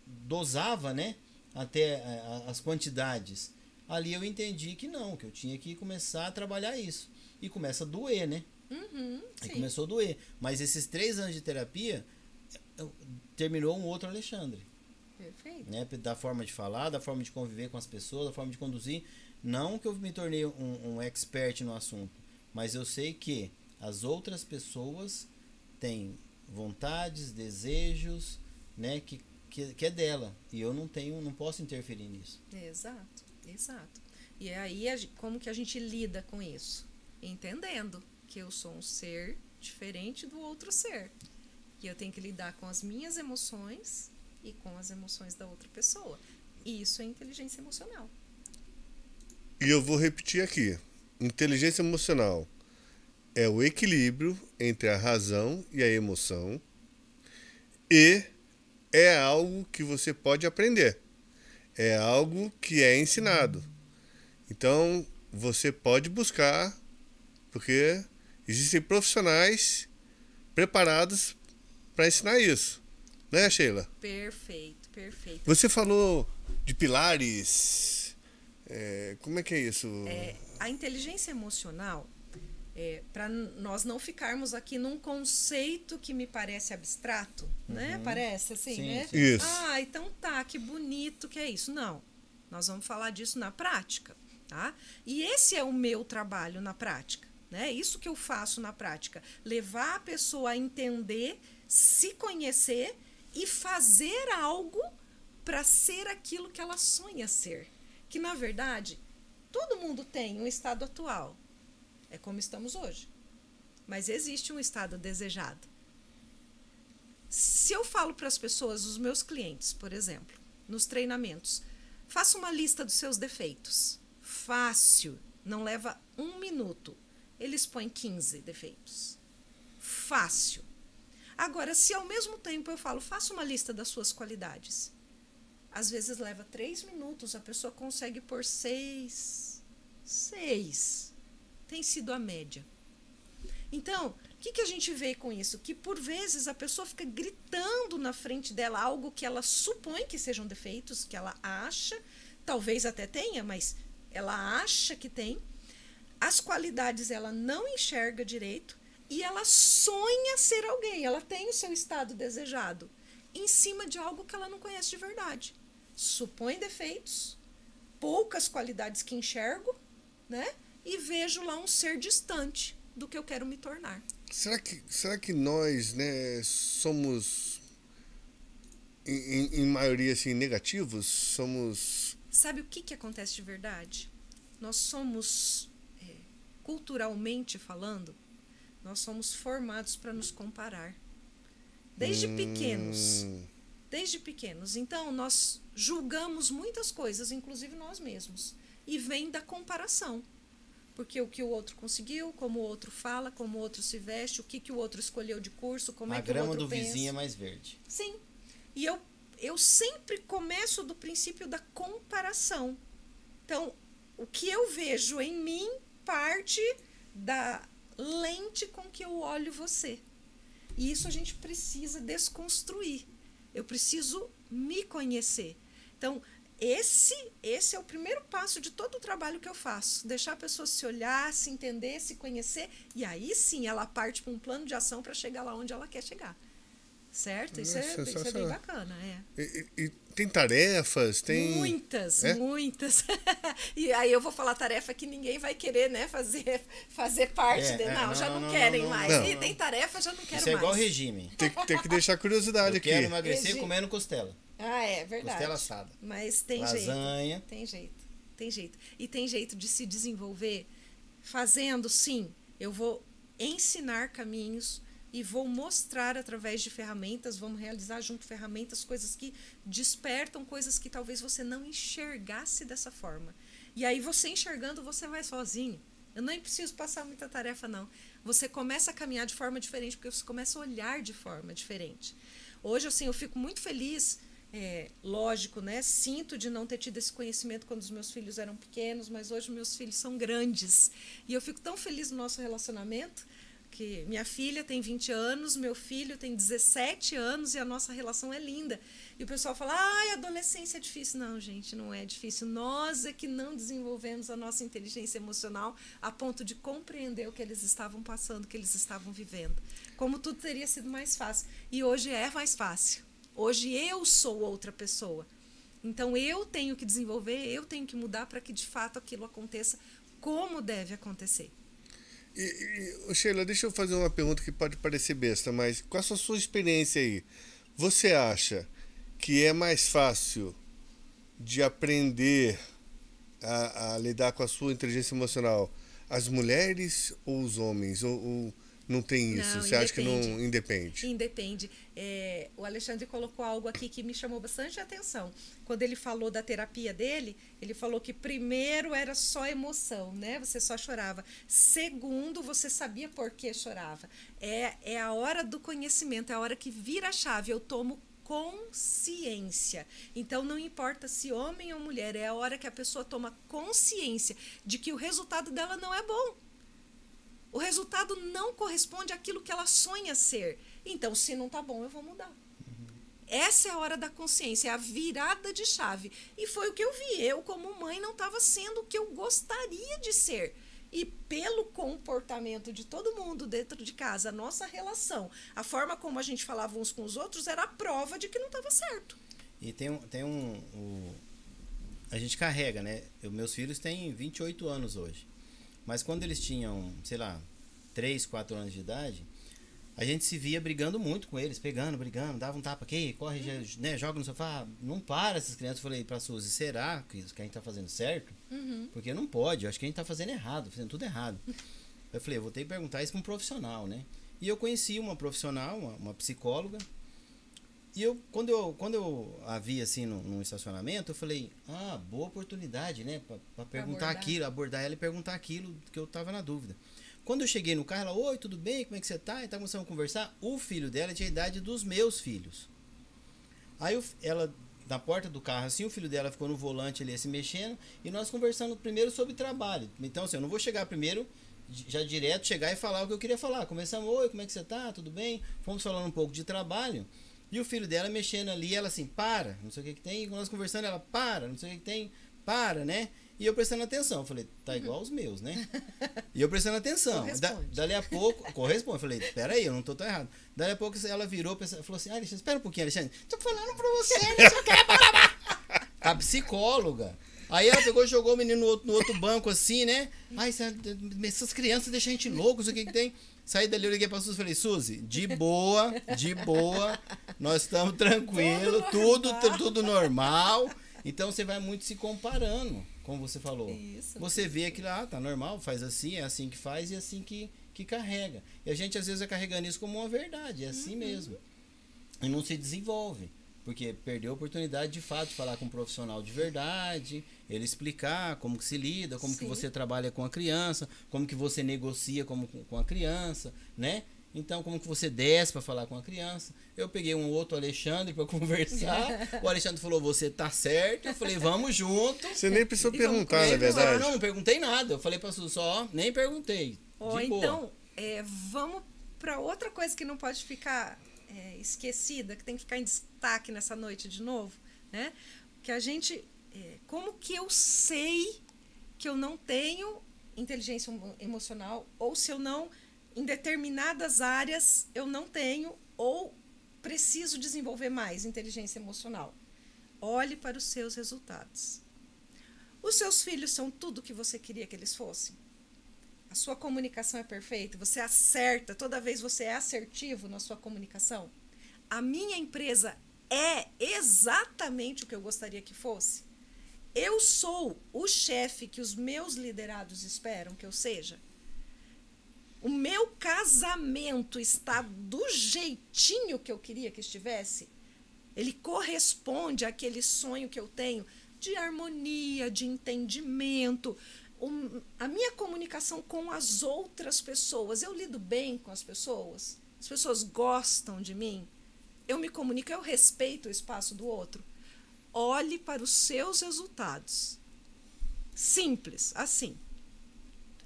[SPEAKER 2] dosava, né? Até as quantidades. Ali eu entendi que não, que eu tinha que começar a trabalhar isso. E começa a doer, né? Aí começou a doer. Mas esses 3 anos de terapia terminou um outro Alexandre.
[SPEAKER 3] Perfeito.
[SPEAKER 2] Né? Da forma de falar, da forma de conviver com as pessoas, da forma de conduzir. Não que eu me tornei um expert no assunto, mas eu sei que as outras pessoas têm vontades, desejos, né, que é dela. E eu não posso interferir nisso.
[SPEAKER 3] Exato. E aí, como que a gente lida com isso? Entendendo que eu sou um ser diferente do outro ser. Que eu tenho que lidar com as minhas emoções e com as emoções da outra pessoa. E isso é inteligência emocional.
[SPEAKER 1] E eu vou repetir aqui. Inteligência emocional é o equilíbrio entre a razão e a emoção e é algo que você pode aprender. É algo que é ensinado. Então, você pode buscar, porque existem profissionais preparados para ensinar isso. Né, Sheila?
[SPEAKER 3] Perfeito, perfeito.
[SPEAKER 1] Você falou de pilares. Como é que é isso?
[SPEAKER 3] A inteligência emocional, para nós não ficarmos aqui num conceito que me parece abstrato, né? Parece assim,
[SPEAKER 2] Sim,
[SPEAKER 3] né?
[SPEAKER 2] sim.
[SPEAKER 1] Isso.
[SPEAKER 3] Ah, então tá, que bonito que é isso. Não, nós vamos falar disso na prática, tá? E esse é o meu trabalho na prática, né? Isso que eu faço na prática, levar a pessoa a entender, se conhecer e fazer algo para ser aquilo que ela sonha ser. Que, na verdade, todo mundo tem um estado atual. É como estamos hoje. Mas existe um estado desejado. Se eu falo para as pessoas, os meus clientes, por exemplo, nos treinamentos, faça uma lista dos seus defeitos. Fácil. Não leva 1 minuto. Eles põem 15 defeitos. Fácil. Agora, se ao mesmo tempo eu falo, faça uma lista das suas qualidades. Às vezes leva 3 minutos, a pessoa consegue pôr 6. 6. Tem sido a média. Então, o que a gente vê com isso? Que por vezes a pessoa fica gritando na frente dela algo que ela supõe que sejam defeitos, que ela acha, talvez até tenha, mas ela acha que tem. As qualidades ela não enxerga direito e ela sonha ser alguém, ela tem o seu estado desejado em cima de algo que ela não conhece de verdade. Supõe defeitos, poucas qualidades que enxergo, né? E vejo lá um ser distante do que eu quero me tornar.
[SPEAKER 1] Será que nós, né, somos, em maioria, assim, negativos? Somos...
[SPEAKER 3] Sabe o que acontece de verdade? Nós somos, culturalmente falando, nós somos formados para nos comparar. Desde pequenos. Desde pequenos. Então, nós julgamos muitas coisas, inclusive nós mesmos. E vem da comparação. Porque o que o outro conseguiu, como o outro fala, como o outro se veste, o que o outro escolheu de curso, como é que o outro pensa. A grama
[SPEAKER 2] do vizinho é mais verde.
[SPEAKER 3] Sim. E eu sempre começo do princípio da comparação. Então, o que eu vejo em mim parte da lente com que eu olho você. E isso a gente precisa desconstruir. Eu preciso me conhecer. Então, esse é o primeiro passo de todo o trabalho que eu faço. Deixar a pessoa se olhar, se entender, se conhecer. E aí sim ela parte para um plano de ação para chegar lá onde ela quer chegar. Certo? Isso é bem bacana.
[SPEAKER 1] E tem tarefas? Tem...
[SPEAKER 3] Muitas. E aí eu vou falar tarefa que ninguém vai querer, né, fazer parte dele. Não, já não querem mais.
[SPEAKER 1] Não.
[SPEAKER 3] E tem tarefa, já não quero mais.
[SPEAKER 2] Isso é igual regime.
[SPEAKER 1] Tem que deixar curiosidade aqui.
[SPEAKER 2] Eu quero emagrecer comendo costela.
[SPEAKER 3] Ah, é verdade.
[SPEAKER 2] Costela assada.
[SPEAKER 3] Mas tem
[SPEAKER 2] lasanha.
[SPEAKER 3] jeito. Tem jeito. E tem jeito de se desenvolver fazendo, sim. Eu vou ensinar caminhos e vou mostrar através de ferramentas, vamos realizar junto ferramentas, coisas que despertam, coisas que talvez você não enxergasse dessa forma. E aí você enxergando, você vai sozinho. Eu nem preciso passar muita tarefa, não. Você começa a caminhar de forma diferente, porque você começa a olhar de forma diferente. Hoje, assim, eu fico muito feliz, lógico, né? Sinto de não ter tido esse conhecimento quando os meus filhos eram pequenos, mas hoje meus filhos são grandes. E eu fico tão feliz no nosso relacionamento, que minha filha tem 20 anos, meu filho tem 17 anos e a nossa relação é linda. E o pessoal fala, a adolescência é difícil. Não, gente, não é difícil. Nós é que não desenvolvemos a nossa inteligência emocional a ponto de compreender o que eles estavam passando, o que eles estavam vivendo. Como tudo teria sido mais fácil. E hoje é mais fácil. Hoje eu sou outra pessoa. Então eu tenho que desenvolver, eu tenho que mudar para que de fato aquilo aconteça como deve acontecer.
[SPEAKER 1] Sheila, deixa eu fazer uma pergunta que pode parecer besta, mas qual a sua experiência aí? Você acha que é mais fácil de aprender a lidar com a sua inteligência emocional as mulheres ou os homens? Ou não tem isso?
[SPEAKER 3] Não,
[SPEAKER 1] Você acha que não
[SPEAKER 3] independe.
[SPEAKER 1] independe?
[SPEAKER 3] Independe. O Alexandre colocou algo aqui que me chamou bastante atenção. Quando ele falou da terapia dele, ele falou que primeiro era só emoção, né? Você só chorava. Segundo, você sabia por que chorava. É a hora do conhecimento, é a hora que vira a chave. Eu tomo consciência. Então não importa se homem ou mulher, é a hora que a pessoa toma consciência de que o resultado dela não é bom. O resultado não corresponde àquilo que ela sonha ser. Então, se não tá bom, eu vou mudar. Essa é a hora da consciência, é a virada de chave. E foi o que eu vi. Eu, como mãe, não estava sendo o que eu gostaria de ser. E pelo comportamento de todo mundo dentro de casa, a nossa relação, a forma como a gente falava uns com os outros, era a prova de que não estava certo.
[SPEAKER 2] E a gente carrega, né? Meus filhos têm 28 anos hoje. Mas quando eles tinham, sei lá, 3, 4 anos de idade, a gente se via brigando muito com eles, pegando, brigando, dava um tapa aqui, corre, né, joga no sofá. Não para essas crianças. Eu falei pra Suzy, será que a gente tá fazendo certo? Porque não pode, eu acho que a gente tá fazendo errado, fazendo tudo errado. Eu falei, eu vou ter que perguntar isso pra um profissional, né? E eu conheci uma profissional, uma psicóloga. E quando eu a vi assim num estacionamento, eu falei, boa oportunidade, né? Pra perguntar aquilo, abordar ela e perguntar aquilo que eu tava na dúvida. Quando eu cheguei no carro, ela, oi, tudo bem? Como é que você tá? E tá começando a conversar. O filho dela tinha a idade dos meus filhos. Aí ela, na porta do carro, assim, o filho dela ficou no volante ali, se mexendo, e nós conversando primeiro sobre trabalho. Então, assim, eu não vou chegar primeiro, já direto, chegar e falar o que eu queria falar. Começamos, oi, como é que você tá? Tudo bem? Fomos falando um pouco de trabalho. E o filho dela mexendo ali, ela assim, para, não sei o que tem. E nós conversando, ela, para, não sei o que tem, para, né? E eu prestando atenção. Eu falei, tá igual os meus, né? E eu prestando atenção. Dali a pouco, corresponde. Eu falei, peraí, eu não tô tão errado. Dali a pouco ela virou, falou assim, Alexandre, espera um pouquinho, Alexandre. Tô falando pra você, Alexandre. A psicóloga. Aí ela pegou e jogou o menino no outro banco, assim, né? Ai, essas crianças deixam a gente louco, não sei o que tem. Saí dali, eu liguei pra Suzy e falei, Suzy, de boa, nós estamos tranquilos, tudo normal. Então você vai muito se comparando, como você falou.
[SPEAKER 3] Isso.
[SPEAKER 2] Você vê aquilo, tá normal, faz assim, é assim que faz e é assim que carrega. E a gente às vezes vai carregando isso como uma verdade, é assim mesmo. E não se desenvolve. Porque perdeu a oportunidade de fato de falar com um profissional de verdade, ele explicar como que se lida, como que você trabalha com a criança, como que você negocia com a criança, né? Então, como que você desce para falar com a criança. Eu peguei um outro Alexandre para conversar. O Alexandre falou, você tá certo. Eu falei, vamos junto.
[SPEAKER 1] Você nem precisou perguntar, na verdade.
[SPEAKER 2] Não perguntei nada. Eu falei para Suzy só, nem perguntei.
[SPEAKER 3] Então, vamos para outra coisa que não pode ficar esquecida, que tem que ficar em destaque nessa noite de novo, né? Que a gente, como que eu sei que eu não tenho inteligência emocional, ou se eu não, em determinadas áreas eu não tenho, ou preciso desenvolver mais inteligência emocional? Olhe para os seus resultados. Os seus filhos são tudo que você queria que eles fossem? A sua comunicação é perfeita? Você acerta? Toda vez você é assertivo na sua comunicação? A minha empresa é exatamente o que eu gostaria que fosse? Eu sou o chefe que os meus liderados esperam que eu seja? O meu casamento está do jeitinho que eu queria que estivesse? Ele corresponde àquele sonho que eu tenho de harmonia, de entendimento. A minha comunicação com as outras pessoas, eu lido bem com as pessoas? As pessoas gostam de mim? Eu me comunico, eu respeito o espaço do outro? Olhe para os seus resultados. Simples, assim.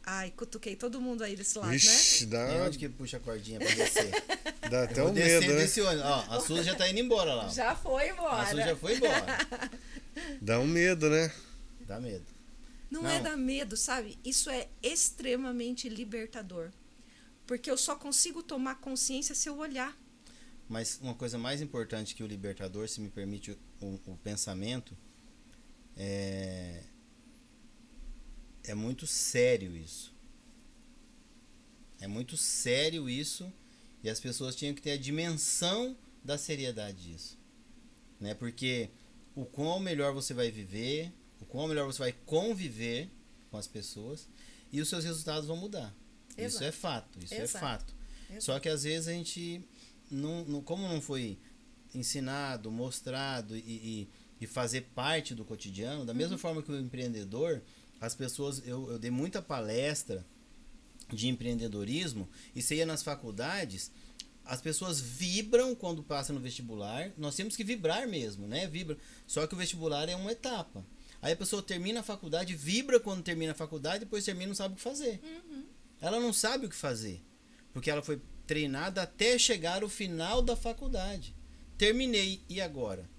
[SPEAKER 3] Ai, cutuquei todo mundo aí desse lado,
[SPEAKER 1] Ixi,
[SPEAKER 3] né?
[SPEAKER 2] Tem onde que puxa a cordinha pra descer?
[SPEAKER 1] Dá até um medo, né?
[SPEAKER 2] Desse ônibus. Ó, a Suzy já tá indo embora lá.
[SPEAKER 3] Já foi embora.
[SPEAKER 2] A Suzy já foi embora.
[SPEAKER 1] Dá um medo, né?
[SPEAKER 2] Dá medo.
[SPEAKER 3] Não é dar medo, sabe? Isso é extremamente libertador. Porque eu só consigo tomar consciência se eu olhar.
[SPEAKER 2] Mas uma coisa mais importante que o libertador, se me permite o pensamento, é muito sério isso. É muito sério isso, e as pessoas tinham que ter a dimensão da seriedade disso. Né? Porque o quão melhor você vai viver, o quão melhor você vai conviver com as pessoas, e os seus resultados vão mudar. Exato. Isso é fato. Isso é fato. Só que às vezes a gente, como não foi ensinado, mostrado e fazer parte do cotidiano, da mesma forma que o empreendedor, as pessoas, eu dei muita palestra de empreendedorismo, e você ia nas faculdades, as pessoas vibram quando passam no vestibular, nós temos que vibrar mesmo, né? Vibra. Só que o vestibular é uma etapa. Aí a pessoa termina a faculdade, vibra quando termina a faculdade, depois termina e não sabe o que fazer. Ela não sabe o que fazer, porque ela foi treinada até chegar ao final da faculdade. Terminei, e agora?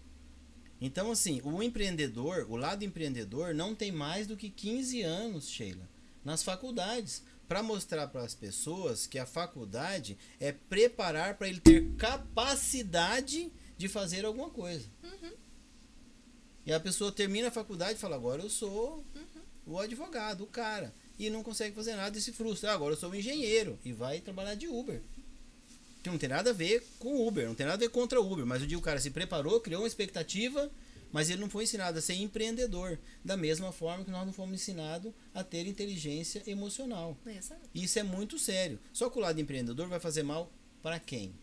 [SPEAKER 2] Então, assim, o empreendedor, o lado empreendedor, não tem mais do que 15 anos, Sheila, nas faculdades, para mostrar para as pessoas que a faculdade é preparar para ele ter capacidade de fazer alguma coisa. E a pessoa termina a faculdade e fala, agora eu sou o advogado, o cara, e não consegue fazer nada e se frustra. Agora eu sou o engenheiro e vai trabalhar de Uber. Que não tem nada a ver com Uber, não tem nada a ver contra Uber, mas o dia o cara se preparou, criou uma expectativa, mas ele não foi ensinado a ser empreendedor, da mesma forma que nós não fomos ensinados a ter inteligência emocional.
[SPEAKER 3] Exato.
[SPEAKER 2] Isso é muito sério. Só que o lado empreendedor vai fazer mal para quem?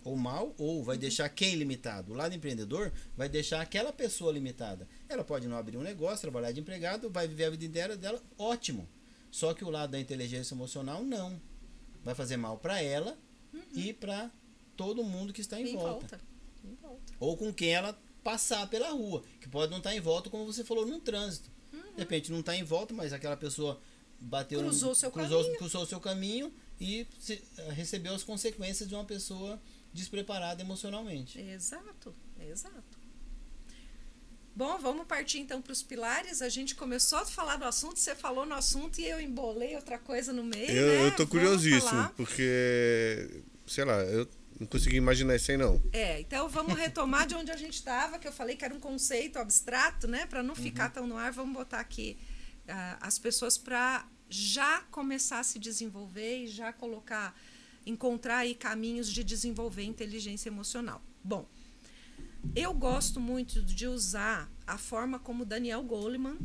[SPEAKER 2] Ou mal, ou vai deixar quem limitado? O lado empreendedor vai deixar aquela pessoa limitada. Ela pode não abrir um negócio, trabalhar de empregado, vai viver a vida inteira dela, ótimo. Só que o lado da inteligência emocional, não. Vai fazer mal para ela e para todo mundo que está em volta. Ou com quem ela passar pela rua, que pode não estar em volta, como você falou, num trânsito. De repente não está em volta, mas aquela pessoa bateu, cruzou o seu caminho e recebeu as consequências de uma pessoa despreparada emocionalmente.
[SPEAKER 3] Exato. Bom, vamos partir então para os pilares. A gente começou a falar do assunto, você falou no assunto e eu embolei outra coisa no meio, né?
[SPEAKER 1] Eu tô curiosíssimo, porque, sei lá, eu não consegui imaginar isso aí, não.
[SPEAKER 3] Então vamos retomar de onde a gente estava, que eu falei que era um conceito abstrato, né? Para não ficar tão no ar, vamos botar aqui as pessoas para já começar a se desenvolver e já encontrar aí caminhos de desenvolver inteligência emocional. Bom, eu gosto muito de usar a forma como Daniel Goleman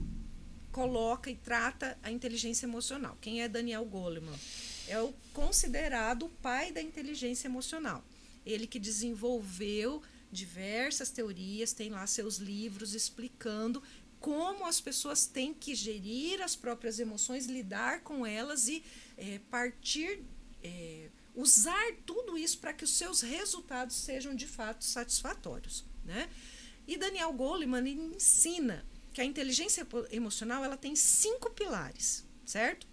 [SPEAKER 3] coloca e trata a inteligência emocional. Quem é Daniel Goleman? É o considerado o pai da inteligência emocional. Ele que desenvolveu diversas teorias, tem lá seus livros explicando como as pessoas têm que gerir as próprias emoções, lidar com elas e usar tudo isso para que os seus resultados sejam de fato satisfatórios, né? E Daniel Goleman ensina que a inteligência emocional ela tem 5 pilares, certo?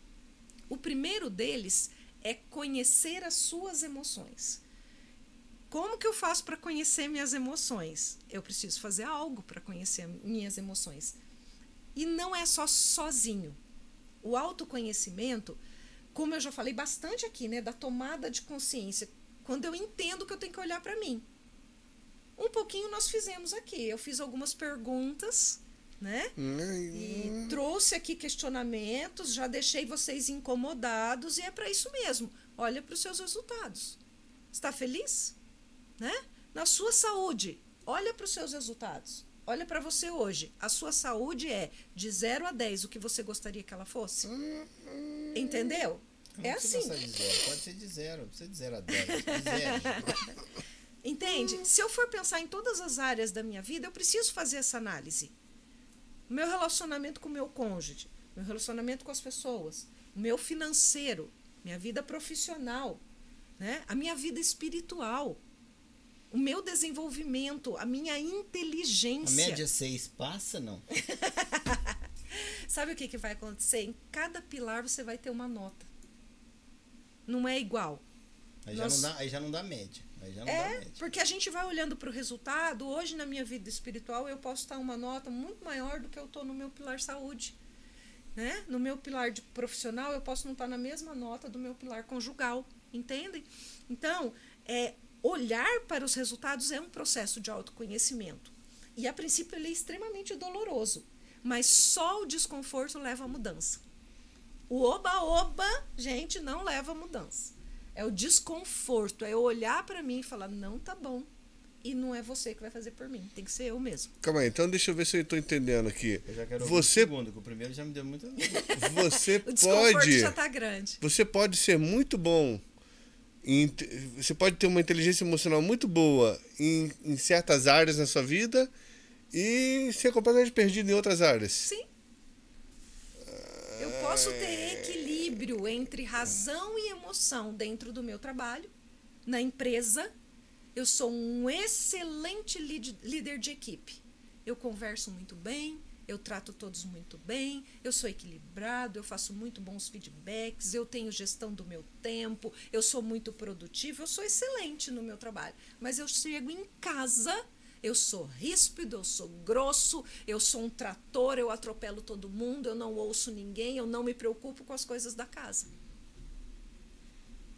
[SPEAKER 3] O primeiro deles é conhecer as suas emoções. Como que eu faço para conhecer minhas emoções? Eu preciso fazer algo para conhecer minhas emoções. E não é só sozinho. O autoconhecimento, como eu já falei bastante aqui, né, da tomada de consciência, quando eu entendo que eu tenho que olhar para mim. Um pouquinho nós fizemos aqui. Eu fiz algumas perguntas, né? E trouxe aqui questionamentos, já deixei vocês incomodados e é para isso mesmo. Olha para os seus resultados. Está feliz? Né? Na sua saúde, olha para os seus resultados. Olha para você hoje. A sua saúde é de 0 a 10 o que você gostaria que ela fosse? Entendeu?
[SPEAKER 2] É assim. Pode ser de 0, pode ser de 0 a 10. De 0.
[SPEAKER 3] Entende? Se eu for pensar em todas as áreas da minha vida, eu preciso fazer essa análise. O meu relacionamento com o meu cônjuge, meu relacionamento com as pessoas, o meu financeiro, minha vida profissional, né? A minha vida espiritual, o meu desenvolvimento, a minha inteligência.
[SPEAKER 2] A média 6 passa, não?
[SPEAKER 3] Sabe o que vai acontecer? Em cada pilar você vai ter uma nota. Não é igual.
[SPEAKER 2] Aí já não dá média.
[SPEAKER 3] Porque a gente vai olhando para o resultado. Hoje, na minha vida espiritual, eu posso estar uma nota muito maior do que eu estou no meu pilar saúde. Né? No meu pilar de profissional, eu posso não estar na mesma nota do meu pilar conjugal. Entendem? Então, olhar para os resultados é um processo de autoconhecimento. E, a princípio, ele é extremamente doloroso. Mas só o desconforto leva à mudança. O oba-oba, gente, não leva à mudança. É o desconforto, é eu olhar para mim e falar, não tá bom. E não é você que vai fazer por mim, tem que ser eu mesmo.
[SPEAKER 1] Calma aí, então deixa eu ver se eu estou entendendo aqui.
[SPEAKER 2] Eu já quero ouvir o segundo, que o primeiro já me deu muito...
[SPEAKER 1] Você
[SPEAKER 3] o desconforto já tá grande.
[SPEAKER 1] Você pode ser muito bom Você pode ter uma inteligência emocional muito boa em certas áreas na sua vida e ser completamente perdido em outras áreas.
[SPEAKER 3] Sim. Eu posso ter equilíbrio entre razão e emoção dentro do meu trabalho, na empresa. Eu sou um excelente líder de equipe. Eu converso muito bem, eu trato todos muito bem, eu sou equilibrado, eu faço muito bons feedbacks, eu tenho gestão do meu tempo, eu sou muito produtivo, eu sou excelente no meu trabalho. Mas eu chego em casa, eu sou ríspido, eu sou grosso, eu sou um trator, eu atropelo todo mundo, eu não ouço ninguém, eu não me preocupo com as coisas da casa.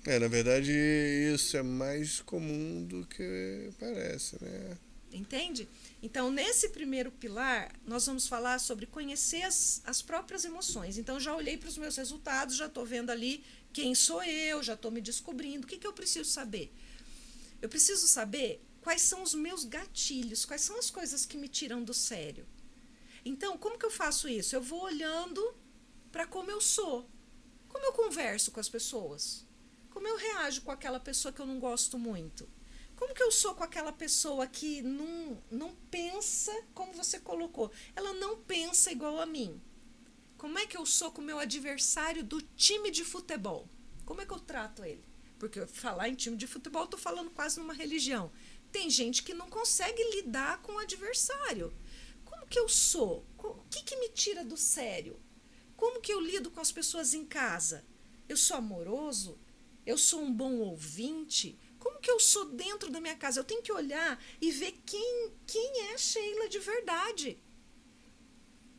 [SPEAKER 1] Na verdade, isso é mais comum do que parece, né?
[SPEAKER 3] Entende? Então, nesse primeiro pilar, nós vamos falar sobre conhecer as próprias emoções. Então, já olhei para os meus resultados, já estou vendo ali quem sou eu, já estou me descobrindo. O que eu preciso saber? Eu preciso saber quais são os meus gatilhos, quais são as coisas que me tiram do sério. Então, como que eu faço isso? Eu vou olhando para como eu sou, como eu converso com as pessoas, como eu reajo com aquela pessoa que eu não gosto muito. Como que eu sou com aquela pessoa que não pensa como você colocou? Ela não pensa igual a mim. Como é que eu sou com o meu adversário do time de futebol? Como é que eu trato ele? Porque falar em time de futebol, eu estou falando quase numa religião. Tem gente que não consegue lidar com o adversário. Como que eu sou? O que me tira do sério? Como que eu lido com as pessoas em casa? Eu sou amoroso? Eu sou um bom ouvinte? Como que eu sou dentro da minha casa? Eu tenho que olhar e ver quem é a Sheila de verdade.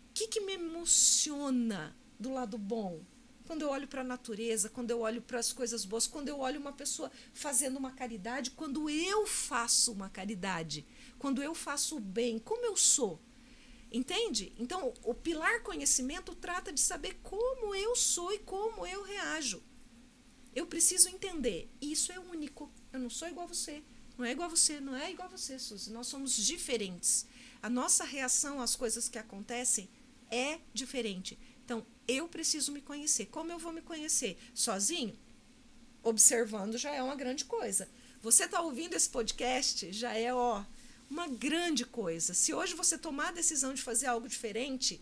[SPEAKER 3] O que me emociona do lado bom? Quando eu olho para a natureza, quando eu olho para as coisas boas, quando eu olho uma pessoa fazendo uma caridade, quando eu faço uma caridade, quando eu faço o bem, como eu sou? Entende? Então, o pilar conhecimento trata de saber como eu sou e como eu reajo. Eu preciso entender, isso é único. Eu não sou igual a você, não é igual a você, não é igual a você, Suzy. Nós somos diferentes. A nossa reação às coisas que acontecem é diferente. Então, eu preciso me conhecer. Como eu vou me conhecer? Sozinho? Observando já é uma grande coisa. Você está ouvindo esse podcast, já é uma grande coisa. Se hoje você tomar a decisão de fazer algo diferente,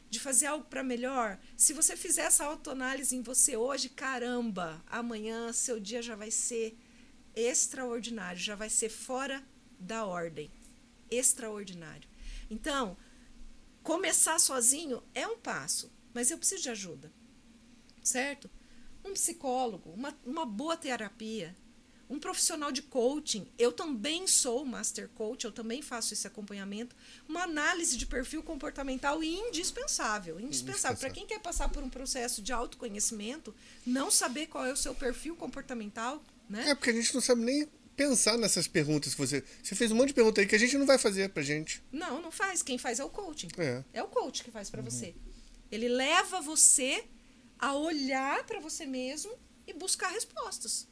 [SPEAKER 3] de fazer algo para melhor, se você fizer essa autoanálise em você hoje, caramba, amanhã seu dia já vai ser extraordinário, já vai ser fora da ordem. Extraordinário. Então, começar sozinho é um passo, mas eu preciso de ajuda, certo? Um psicólogo, uma boa terapia, um profissional de coaching. Eu também sou master coach, eu também faço esse acompanhamento. Uma análise de perfil comportamental indispensável. Indispensável. Para quem quer passar por um processo de autoconhecimento, não saber qual é o seu perfil comportamental, né?
[SPEAKER 1] É porque a gente não sabe nem pensar nessas perguntas que você fez um monte de perguntas aí que a gente não vai fazer pra gente.
[SPEAKER 3] Não faz. Quem faz é o coaching.
[SPEAKER 1] É
[SPEAKER 3] o coach que faz pra você. Ele leva você a olhar pra você mesmo e buscar respostas.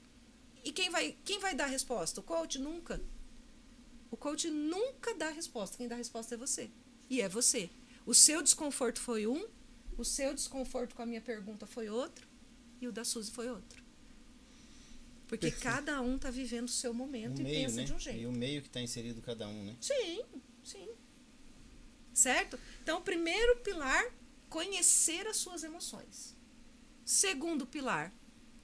[SPEAKER 3] E quem vai dar a resposta? O coach? Nunca. O coach nunca dá a resposta. Quem dá a resposta é você. E é você. O seu desconforto foi um, o seu desconforto com a minha pergunta foi outro, e o da Suzy foi outro. Porque cada um está vivendo o seu momento e pensa, né, de um jeito.
[SPEAKER 2] E o meio que está inserido cada um, né?
[SPEAKER 3] Sim. Certo? Então, o primeiro pilar, conhecer as suas emoções. Segundo pilar,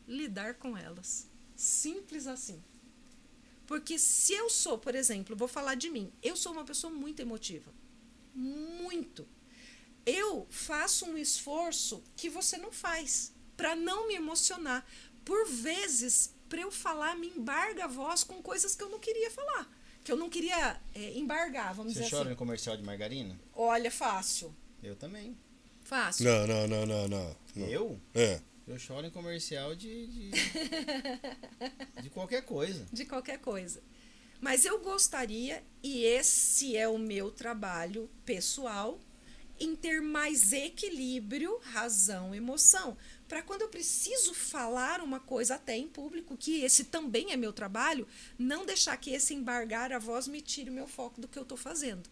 [SPEAKER 3] lidar com elas. Simples assim. Porque se eu sou, por exemplo, vou falar de mim, eu sou uma pessoa muito emotiva. Muito. Eu faço um esforço que você não faz para não me emocionar. Por vezes, para eu falar, me embarga a voz com coisas que eu não queria falar. Que eu não queria embargar, vamos dizer assim.
[SPEAKER 2] Você chora no comercial de margarina?
[SPEAKER 3] Olha, fácil.
[SPEAKER 2] Eu também.
[SPEAKER 3] Fácil.
[SPEAKER 1] Não.
[SPEAKER 2] Eu?
[SPEAKER 1] É.
[SPEAKER 2] Eu choro em comercial de qualquer coisa.
[SPEAKER 3] De qualquer coisa. Mas eu gostaria, e esse é o meu trabalho pessoal, em ter mais equilíbrio, razão, emoção. Para quando eu preciso falar uma coisa até em público, que esse também é meu trabalho, não deixar que esse embargar a voz me tire o meu foco do que eu estou fazendo.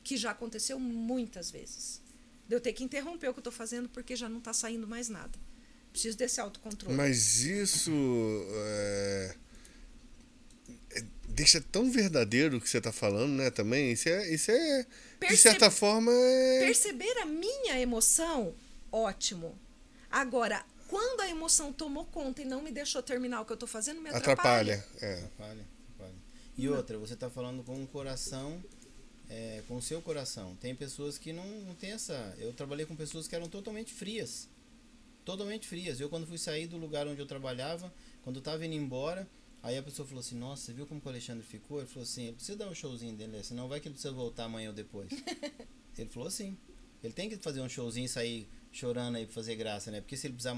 [SPEAKER 3] Que já aconteceu muitas vezes. De eu ter que interromper o que eu estou fazendo porque já não está saindo mais nada. Preciso desse autocontrole.
[SPEAKER 1] Mas isso deixa tão verdadeiro o que você está falando, né? Também. Isso é de certa forma.
[SPEAKER 3] Perceber a minha emoção, ótimo. Agora, quando a emoção tomou conta e não me deixou terminar o que eu estou fazendo, me atrapalha.
[SPEAKER 2] Atrapalha. E outra, você está falando com o coração, com o seu coração. Tem pessoas que não tem essa... Eu trabalhei com pessoas que eram totalmente frias. Totalmente frias. Eu, quando fui sair do lugar onde eu trabalhava, quando eu estava indo embora, aí a pessoa falou assim, nossa, você viu como que o Alexandre ficou? Ele falou assim, ele precisa dar um showzinho dele, senão vai que ele precisa voltar amanhã ou depois. Ele falou assim, ele tem que fazer um showzinho e sair chorando aí pra fazer graça, né? Porque se ele precisar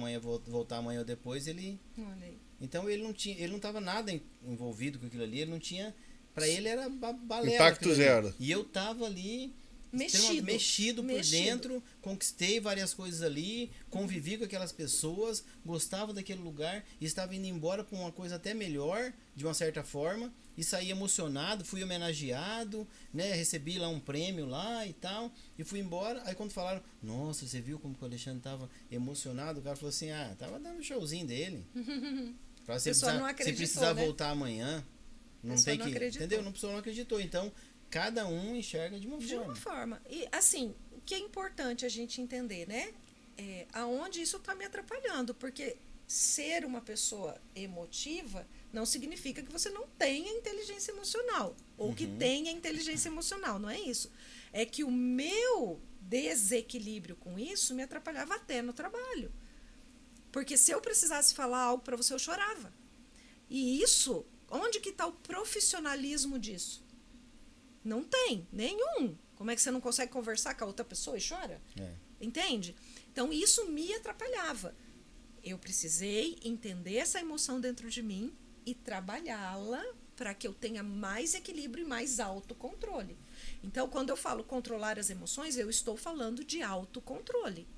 [SPEAKER 2] voltar amanhã ou depois, ele...
[SPEAKER 3] Olha aí.
[SPEAKER 2] Então ele não tava nada envolvido com aquilo ali, ele não tinha... Pra ele era balela.
[SPEAKER 1] Impacto zero.
[SPEAKER 2] E eu tava ali...
[SPEAKER 3] Mexido
[SPEAKER 2] por dentro, conquistei várias coisas ali, convivi com aquelas pessoas, gostava daquele lugar e estava indo embora com uma coisa até melhor, de uma certa forma, e saí emocionado, fui homenageado, né, recebi lá um prêmio lá e tal, e fui embora. Aí quando falaram, nossa, você viu como que o Alexandre estava emocionado? O cara falou assim, tava dando um showzinho dele. Pra você precisar,
[SPEAKER 3] né?
[SPEAKER 2] voltar amanhã, não tem que, entendeu? Não precisou, não acreditou. Então, cada um enxerga de uma forma.
[SPEAKER 3] De uma forma. E, assim, o que é importante a gente entender, né? Aonde isso está me atrapalhando. Porque ser uma pessoa emotiva não significa que você não tenha inteligência emocional. Ou que tenha inteligência emocional. Não é isso. É que o meu desequilíbrio com isso me atrapalhava até no trabalho. Porque se eu precisasse falar algo para você, eu chorava. E isso, onde que está o profissionalismo disso? Não tem, nenhum. Como é que você não consegue conversar com a outra pessoa e chora? Entende? Então, isso me atrapalhava. Eu precisei entender essa emoção dentro de mim e trabalhá-la para que eu tenha mais equilíbrio e mais autocontrole. Então, quando eu falo controlar as emoções, eu estou falando de autocontrole.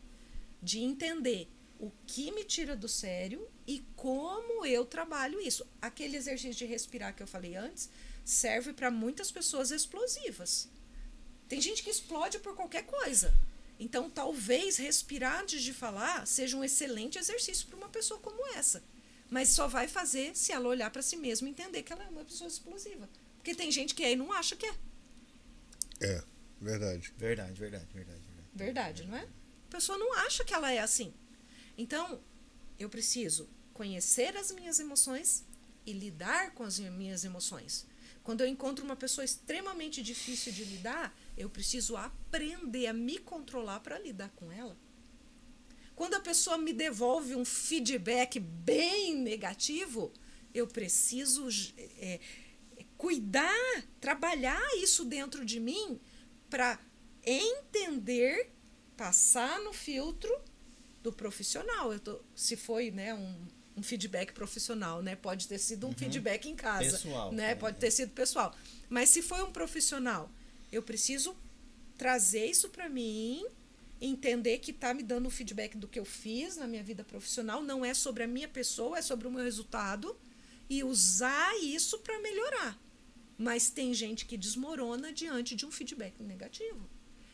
[SPEAKER 3] De entender o que me tira do sério e como eu trabalho isso. Aquele exercício de respirar que eu falei antes serve para muitas pessoas explosivas. Tem gente que explode por qualquer coisa. Então, talvez respirar antes de falar seja um excelente exercício para uma pessoa como essa. Mas só vai fazer se ela olhar para si mesma e entender que ela é uma pessoa explosiva. Porque tem gente que aí não acha que é.
[SPEAKER 1] Verdade.
[SPEAKER 3] Verdade, não é? A pessoa não acha que ela é assim. Então, eu preciso conhecer as minhas emoções e lidar com as minhas emoções. Quando eu encontro uma pessoa extremamente difícil de lidar, eu preciso aprender a me controlar para lidar com ela. Quando a pessoa me devolve um feedback bem negativo, eu preciso cuidar, trabalhar isso dentro de mim para entender, passar no filtro do profissional. Se foi, né, um feedback profissional, né? Pode ter sido um feedback em casa,
[SPEAKER 2] pessoal,
[SPEAKER 3] né? Pode ter sido pessoal. Mas se foi um profissional, eu preciso trazer isso para mim, entender que tá me dando um feedback do que eu fiz na minha vida profissional, não é sobre a minha pessoa, é sobre o meu resultado, e usar isso para melhorar. Mas tem gente que desmorona diante de um feedback negativo.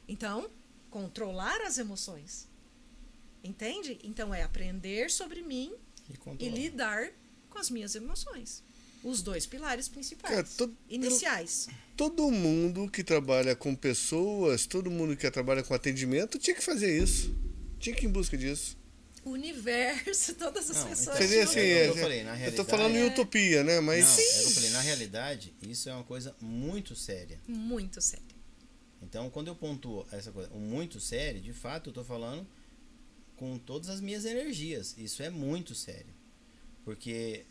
[SPEAKER 3] Então, controlar as emoções. Entende? Então, é aprender sobre mim e lidar com as minhas emoções. Os dois pilares principais, iniciais.
[SPEAKER 1] Todo mundo que trabalha com pessoas, todo mundo que trabalha com atendimento, tinha que fazer isso. Tinha que ir em busca disso.
[SPEAKER 3] O universo, todas as pessoas.
[SPEAKER 1] Seria assim,
[SPEAKER 2] eu falei, na realidade,
[SPEAKER 1] eu tô falando em utopia, né? Mas
[SPEAKER 2] não, eu falei, na realidade, isso é uma coisa muito séria.
[SPEAKER 3] Muito séria.
[SPEAKER 2] Então, quando eu pontuo essa coisa, muito sério, de fato, eu tô falando com todas as minhas energias. Isso é muito sério. Porque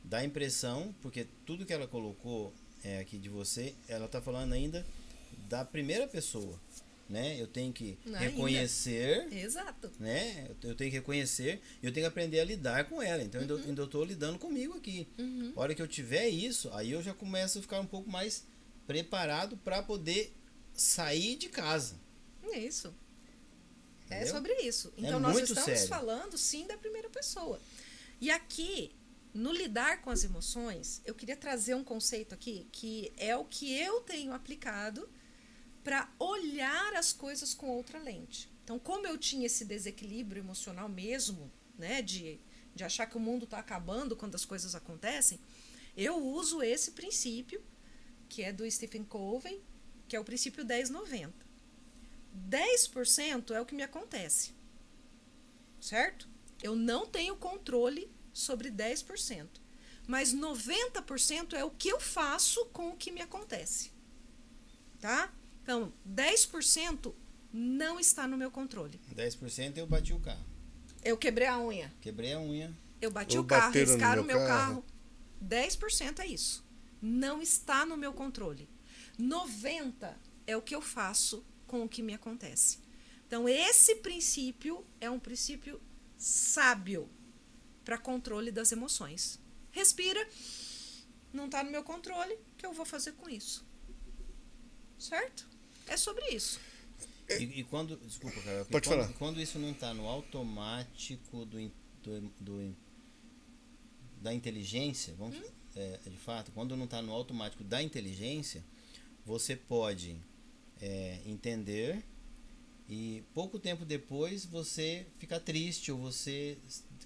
[SPEAKER 2] dá a impressão, porque tudo que ela colocou aqui de você, ela tá falando ainda da primeira pessoa, né? Eu tenho que reconhecer.
[SPEAKER 3] Exato.
[SPEAKER 2] Né? Eu tenho que reconhecer e eu tenho que aprender a lidar com ela. Então, ainda eu tô lidando comigo aqui. A hora que eu tiver isso, aí eu já começo a ficar um pouco mais preparado para poder sair de casa.
[SPEAKER 3] É isso.
[SPEAKER 2] Entendeu?
[SPEAKER 3] É sobre isso. Então, nós estamos falando, sim, da primeira pessoa. E aqui, no lidar com as emoções, eu queria trazer um conceito aqui, que é o que eu tenho aplicado para olhar as coisas com outra lente. Então, como eu tinha esse desequilíbrio emocional mesmo, né, de achar que o mundo está acabando quando as coisas acontecem, eu uso esse princípio, que é do Stephen Covey, que é o princípio 10-90. 10% é o que me acontece, certo? Eu não tenho controle sobre 10%, mas 90% é o que eu faço com o que me acontece, tá? Então, 10% não está no meu controle.
[SPEAKER 2] 10% eu bati o carro.
[SPEAKER 3] Eu quebrei a unha.
[SPEAKER 2] Quebrei a unha.
[SPEAKER 3] Eu bati
[SPEAKER 1] Ou
[SPEAKER 3] o carro,
[SPEAKER 1] bateram no
[SPEAKER 3] riscaram o
[SPEAKER 1] meu
[SPEAKER 3] meu
[SPEAKER 1] carro.
[SPEAKER 3] carro. 10% é isso. Não está no meu controle. 90% é o que eu faço com o que me acontece. Então, esse princípio é um princípio sábio para controle das emoções. Respira. Não está no meu controle. O que eu vou fazer com isso? Certo? É sobre isso.
[SPEAKER 2] E quando... Desculpa, Carol.
[SPEAKER 1] Pode falar.
[SPEAKER 2] Quando isso não está no automático da inteligência, vamos, de fato, quando não está no automático da inteligência, você pode entender e pouco tempo depois você ficar triste ou você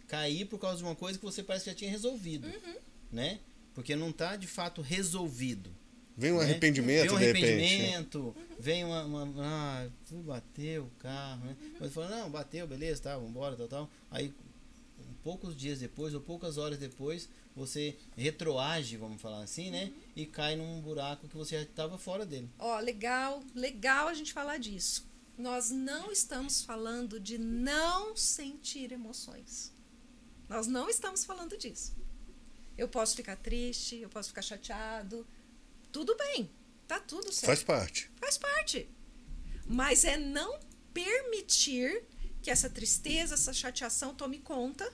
[SPEAKER 2] cair por causa de uma coisa que você parece que já tinha resolvido, né? Porque não está de fato resolvido.
[SPEAKER 1] Vem um
[SPEAKER 2] né?
[SPEAKER 1] arrependimento,
[SPEAKER 2] vem um
[SPEAKER 1] de repente.
[SPEAKER 2] arrependimento, vem fui bater o carro, né? Mas fala, não, bateu, beleza, tá, vambora, tal. Aí, poucos dias depois, ou poucas horas depois, você retroage, vamos falar assim, né? E cai num buraco que você já estava fora dele.
[SPEAKER 3] Ó, legal a gente falar disso. Nós não estamos falando de não sentir emoções. Nós não estamos falando disso. Eu posso ficar triste, eu posso ficar chateado. Tudo bem, tá tudo certo.
[SPEAKER 1] Faz parte.
[SPEAKER 3] Faz parte. Mas é não permitir que essa tristeza, essa chateação tome conta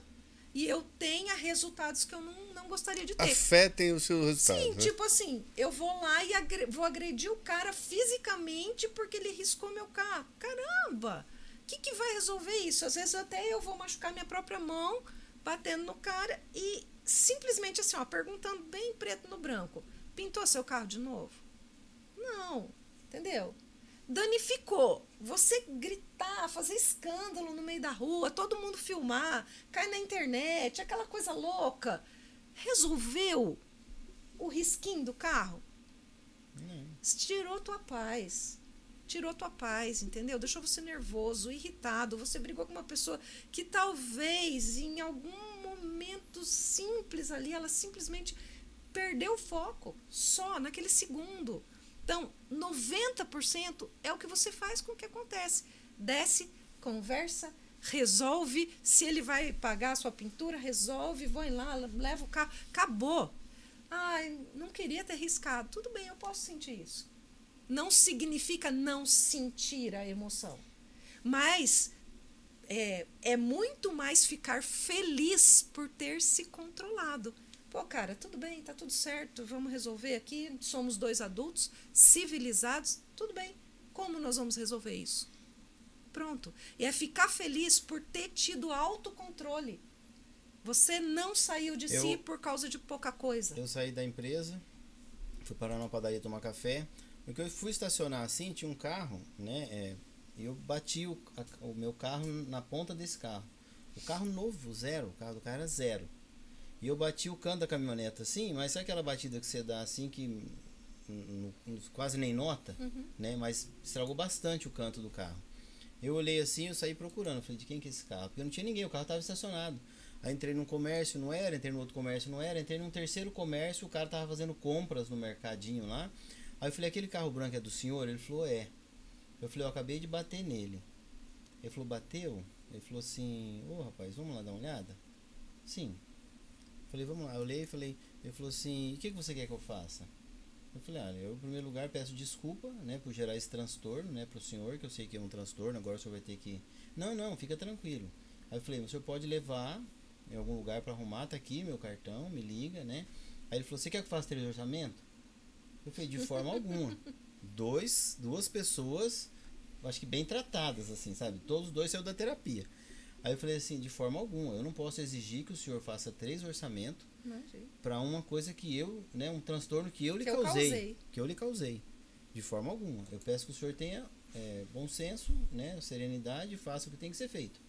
[SPEAKER 3] e eu tenha resultados que eu não gostaria de ter.
[SPEAKER 1] Afetem os seus resultados.
[SPEAKER 3] Sim,
[SPEAKER 1] né?
[SPEAKER 3] tipo assim, eu vou lá e vou agredir o cara fisicamente porque ele riscou meu carro. Caramba! O que vai resolver isso? Às vezes até eu vou machucar minha própria mão batendo no cara e simplesmente assim, ó, perguntando bem preto no branco. Pintou seu carro de novo? Não, entendeu? Danificou. Você gritar, fazer escândalo no meio da rua, todo mundo filmar, cai na internet, aquela coisa louca. Resolveu o risquinho do carro? Tirou tua paz. Tirou tua paz, entendeu? Deixou você nervoso, irritado. Você brigou com uma pessoa que talvez em algum momento simples ali, ela simplesmente perdeu o foco, só naquele segundo. Então, 90% é o que você faz com o que acontece. Desce, conversa, resolve. Se ele vai pagar a sua pintura, resolve, vai lá, leva o carro. Acabou. Ai, não queria ter riscado. Tudo bem, eu posso sentir isso. Não significa não sentir a emoção. Mas é muito mais ficar feliz por ter se controlado. Pô, cara, tudo bem, tá tudo certo, vamos resolver aqui, somos 2 adultos civilizados, tudo bem. Como nós vamos resolver isso? Pronto. E é ficar feliz por ter tido autocontrole. Você não saiu de si por causa de pouca coisa.
[SPEAKER 2] Eu saí da empresa, fui parar numa padaria tomar café, porque eu fui estacionar assim, tinha um carro, né, e eu bati o meu carro na ponta desse carro. O carro novo, zero, o carro do cara era zero. E eu bati o canto da caminhoneta assim, mas sabe aquela batida que você dá assim que quase nem nota, né? Mas estragou bastante o canto do carro. Eu olhei assim, eu saí procurando, falei, de quem que é esse carro? Porque não tinha ninguém, o carro estava estacionado. Aí entrei num comércio, não era, entrei no outro comércio, não era, entrei num terceiro comércio, o cara tava fazendo compras no mercadinho lá. Aí eu falei, aquele carro branco é do senhor? Ele falou, é. Eu falei, eu acabei de bater nele. Ele falou, bateu? Ele falou assim, ô rapaz, vamos lá dar uma olhada? Sim. Falei, vamos lá, eu olhei e falei, ele falou assim, o que você quer que eu faça? Eu falei, olha, eu em primeiro lugar peço desculpa, né, por gerar esse transtorno, né, pro senhor, que eu sei que é um transtorno, agora o senhor vai ter que... Não, fica tranquilo. Aí eu falei, o senhor pode levar em algum lugar para arrumar, tá aqui meu cartão, me liga, né. Aí ele falou, você quer que eu faça 3 orçamentos? Eu falei, de forma alguma. Duas pessoas, acho que bem tratadas, assim, sabe, todos os 2 saíram da terapia. Aí eu falei assim, de forma alguma, eu não posso exigir que o senhor faça 3 orçamentos para uma coisa que eu, né, um transtorno que eu lhe causei. Que eu lhe causei. De forma alguma. Eu peço que o senhor tenha bom senso, né? Serenidade, faça o que tem que ser feito,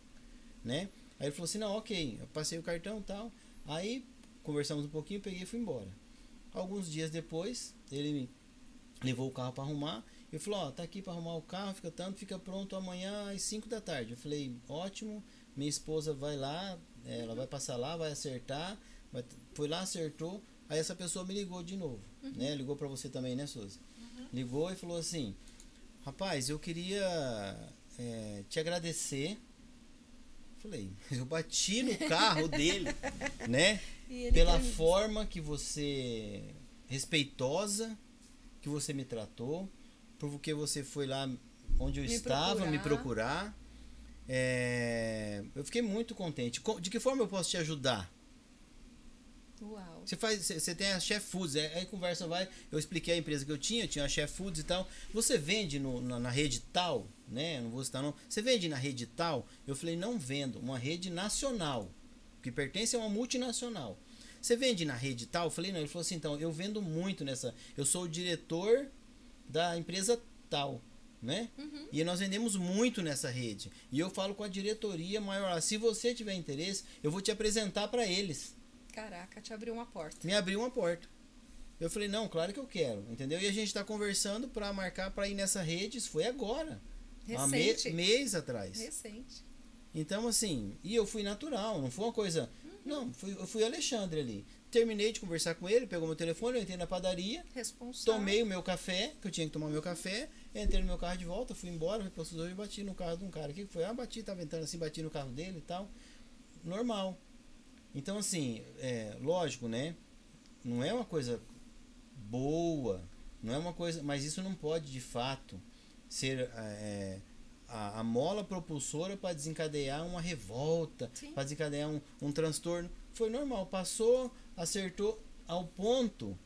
[SPEAKER 2] né? Aí ele falou assim, não, ok, eu passei o cartão e tal. Aí conversamos um pouquinho, peguei e fui embora. Alguns dias depois, ele me levou o carro para arrumar. Eu falei, ó, tá aqui para arrumar o carro, fica pronto amanhã às 5 da tarde. Eu falei, ótimo, minha esposa vai lá, ela vai passar lá, vai acertar. Foi lá, acertou. Aí essa pessoa me ligou de novo, né? Ligou para você também, né, Suzy? Ligou e falou assim, rapaz, eu queria te agradecer. Falei, eu bati no carro dele, né? Pela forma que você, respeitosa, que você me tratou, porque você foi lá onde eu estava, me procurar. Eu fiquei muito contente. De que forma eu posso te ajudar?
[SPEAKER 3] Uau.
[SPEAKER 2] Você tem a Chef Foods, aí conversa vai, eu expliquei a empresa que eu tinha a Chef Foods e tal. Você vende na rede tal, né? Não vou citar não. Você vende na rede tal? Eu falei, não vendo, uma rede nacional, que pertence a uma multinacional. Você vende na rede tal? Eu falei, não. Ele falou assim, então, eu vendo muito nessa, eu sou o diretor da empresa tal, né? E nós vendemos muito nessa rede. E eu falo com a diretoria maior, se você tiver interesse, eu vou te apresentar para eles.
[SPEAKER 3] Caraca, te abriu uma porta.
[SPEAKER 2] Me abriu uma porta. Eu falei, não, claro que eu quero, entendeu? E a gente está conversando para marcar para ir nessa rede. Isso foi agora.
[SPEAKER 3] Recente.
[SPEAKER 2] Há mês atrás.
[SPEAKER 3] Recente.
[SPEAKER 2] Então, assim, e eu fui natural, não foi uma coisa... Não, eu fui Alexandre ali. Terminei de conversar com ele, pegou meu telefone, eu entrei na padaria.
[SPEAKER 3] Responsável.
[SPEAKER 2] Tomei o meu café, que eu tinha que tomar meu café. Entrei no meu carro de volta, fui embora, fui para os dois e bati no carro de um cara. O que foi? Bati, tava entrando assim, bati no carro dele e tal. Normal. Então, assim, lógico, né? Não é uma coisa boa, não é uma coisa, mas isso não pode, de fato, ser a mola propulsora para desencadear uma revolta, para desencadear um transtorno. Foi normal, passou, acertou ao ponto.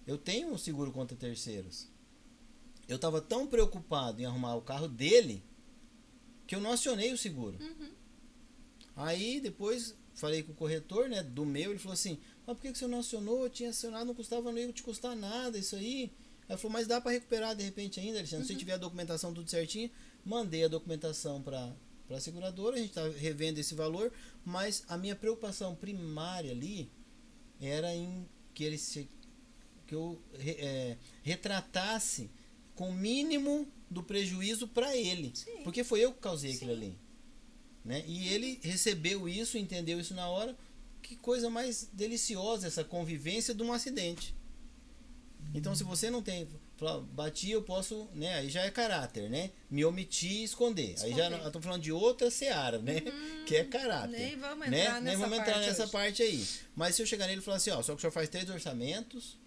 [SPEAKER 2] Eu tenho um seguro contra terceiros. Eu estava tão preocupado em arrumar o carro dele que eu não acionei o seguro. Aí depois falei com o corretor, né, do meu, ele falou assim, mas por que você não acionou? Eu tinha acionado, não custava, não ia te custar nada isso aí. Aí falou, mas dá para recuperar de repente ainda, Alexandre, se tiver a documentação tudo certinho. Mandei a documentação para a seguradora, a gente está revendo esse valor, mas a minha preocupação primária ali era em que eu retratasse com o mínimo do prejuízo para ele.
[SPEAKER 3] Sim.
[SPEAKER 2] Porque foi eu que causei aquilo ali. Né? E ele recebeu isso, entendeu isso na hora. Que coisa mais deliciosa essa convivência de um acidente. Então, se você não tem... Bati, eu posso... né? Aí já é caráter, né? Me omitir e esconder. Aí já estou falando de outra seara, né? Que é caráter.
[SPEAKER 3] Nem vamos
[SPEAKER 2] né?
[SPEAKER 3] entrar
[SPEAKER 2] Nem vamos entrar nessa
[SPEAKER 3] hoje.
[SPEAKER 2] parte aí. Mas se eu chegar nele e falar assim, ó, só que o senhor faz 3 orçamentos,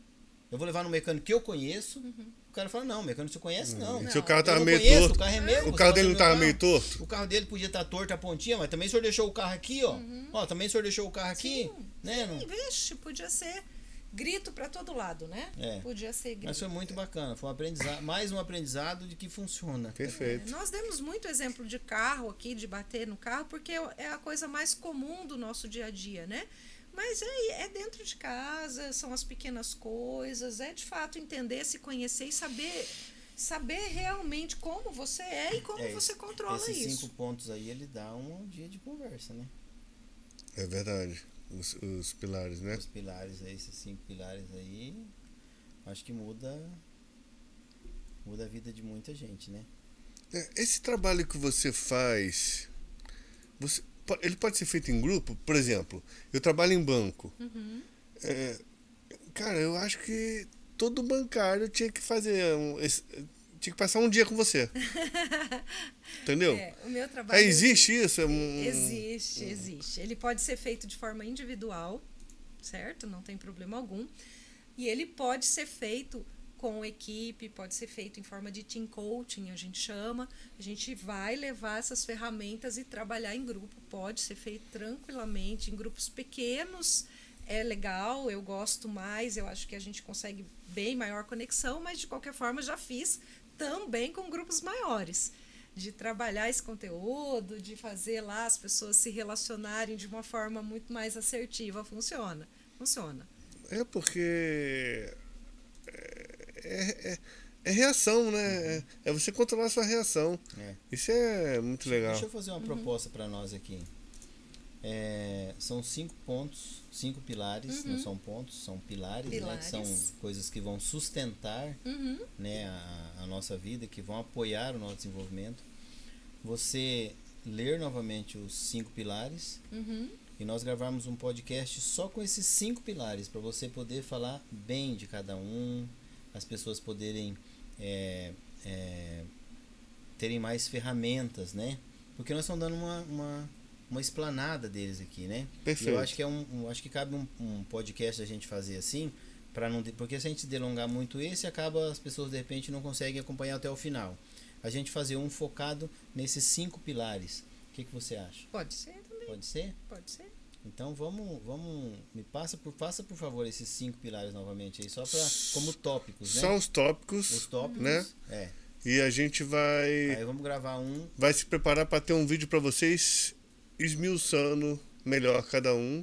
[SPEAKER 2] eu vou levar no mecânico que eu conheço. O cara fala, não, o mecânico você conhece, não.
[SPEAKER 1] Se o carro tava
[SPEAKER 2] Eu não
[SPEAKER 1] meio
[SPEAKER 2] conheço,
[SPEAKER 1] torto,
[SPEAKER 2] o carro é meu.
[SPEAKER 1] o
[SPEAKER 2] você
[SPEAKER 1] carro dele
[SPEAKER 2] vai
[SPEAKER 1] não
[SPEAKER 2] ver o
[SPEAKER 1] tava meio torto?
[SPEAKER 2] O carro dele podia estar torto a pontinha, mas também o senhor deixou o carro aqui, ó. Ó, também o senhor deixou o carro aqui, né?
[SPEAKER 3] Sim, vixe, podia ser grito para todo lado, né? Podia ser grito.
[SPEAKER 2] Mas foi muito bacana, foi um aprendizado, mais um aprendizado de que funciona.
[SPEAKER 1] Perfeito.
[SPEAKER 3] Nós demos muito exemplo de carro aqui, de bater no carro, porque é a coisa mais comum do nosso dia a dia, né? Mas é dentro de casa, são as pequenas coisas, é de fato entender, se conhecer e saber realmente como você é e como você controla
[SPEAKER 2] esses
[SPEAKER 3] isso.
[SPEAKER 2] 5 pontos aí, ele dá um dia de conversa, né?
[SPEAKER 1] É verdade. Os pilares, né?
[SPEAKER 2] Os pilares aí, esses 5 pilares aí, acho que muda a vida de muita gente, né?
[SPEAKER 1] Esse trabalho que você faz, ele pode ser feito em grupo? Por exemplo, eu trabalho em banco. Cara, eu acho que todo bancário tinha que fazer tinha que passar um dia com você. Entendeu?
[SPEAKER 3] O meu trabalho...
[SPEAKER 1] existe isso?
[SPEAKER 3] Existe. Ele pode ser feito de forma individual, certo? Não tem problema algum. E ele pode ser feito com equipe, pode ser feito em forma de team coaching, a gente chama. A gente vai levar essas ferramentas e trabalhar em grupo. Pode ser feito tranquilamente, em grupos pequenos. É legal, eu gosto mais, eu acho que a gente consegue bem maior conexão, mas de qualquer forma já fiz também com grupos maiores, de trabalhar esse conteúdo, de fazer lá as pessoas se relacionarem de uma forma muito mais assertiva. Funciona.
[SPEAKER 1] É porque é reação, né? É você controlar a sua reação. Isso é muito legal.
[SPEAKER 2] Deixa eu fazer uma proposta para nós aqui. São 5 pontos, 5 pilares, não são pontos, são pilares. Né? Que são coisas que vão sustentar né, a nossa vida, que vão apoiar o nosso desenvolvimento. Você ler novamente os 5 pilares e nós gravarmos um podcast só com esses 5 pilares, para você poder falar bem de cada um, as pessoas poderem terem mais ferramentas, né? Porque nós estamos dando uma explanada deles aqui, né?
[SPEAKER 1] Perfeito.
[SPEAKER 2] Eu acho que acho que cabe um podcast a gente fazer assim, para não, porque se a gente delongar muito acaba as pessoas de repente não conseguem acompanhar até o final. A gente fazer um focado nesses 5 pilares. O que você acha?
[SPEAKER 3] Pode ser também.
[SPEAKER 2] Pode ser?
[SPEAKER 3] Pode ser.
[SPEAKER 2] Então vamos faça por favor esses 5 pilares novamente aí, só como tópicos, né?
[SPEAKER 1] Só os tópicos.
[SPEAKER 2] Os tópicos,
[SPEAKER 1] né? E a gente vai.
[SPEAKER 2] Aí vamos gravar
[SPEAKER 1] vai se preparar para ter um vídeo para vocês esmiuçando melhor cada um,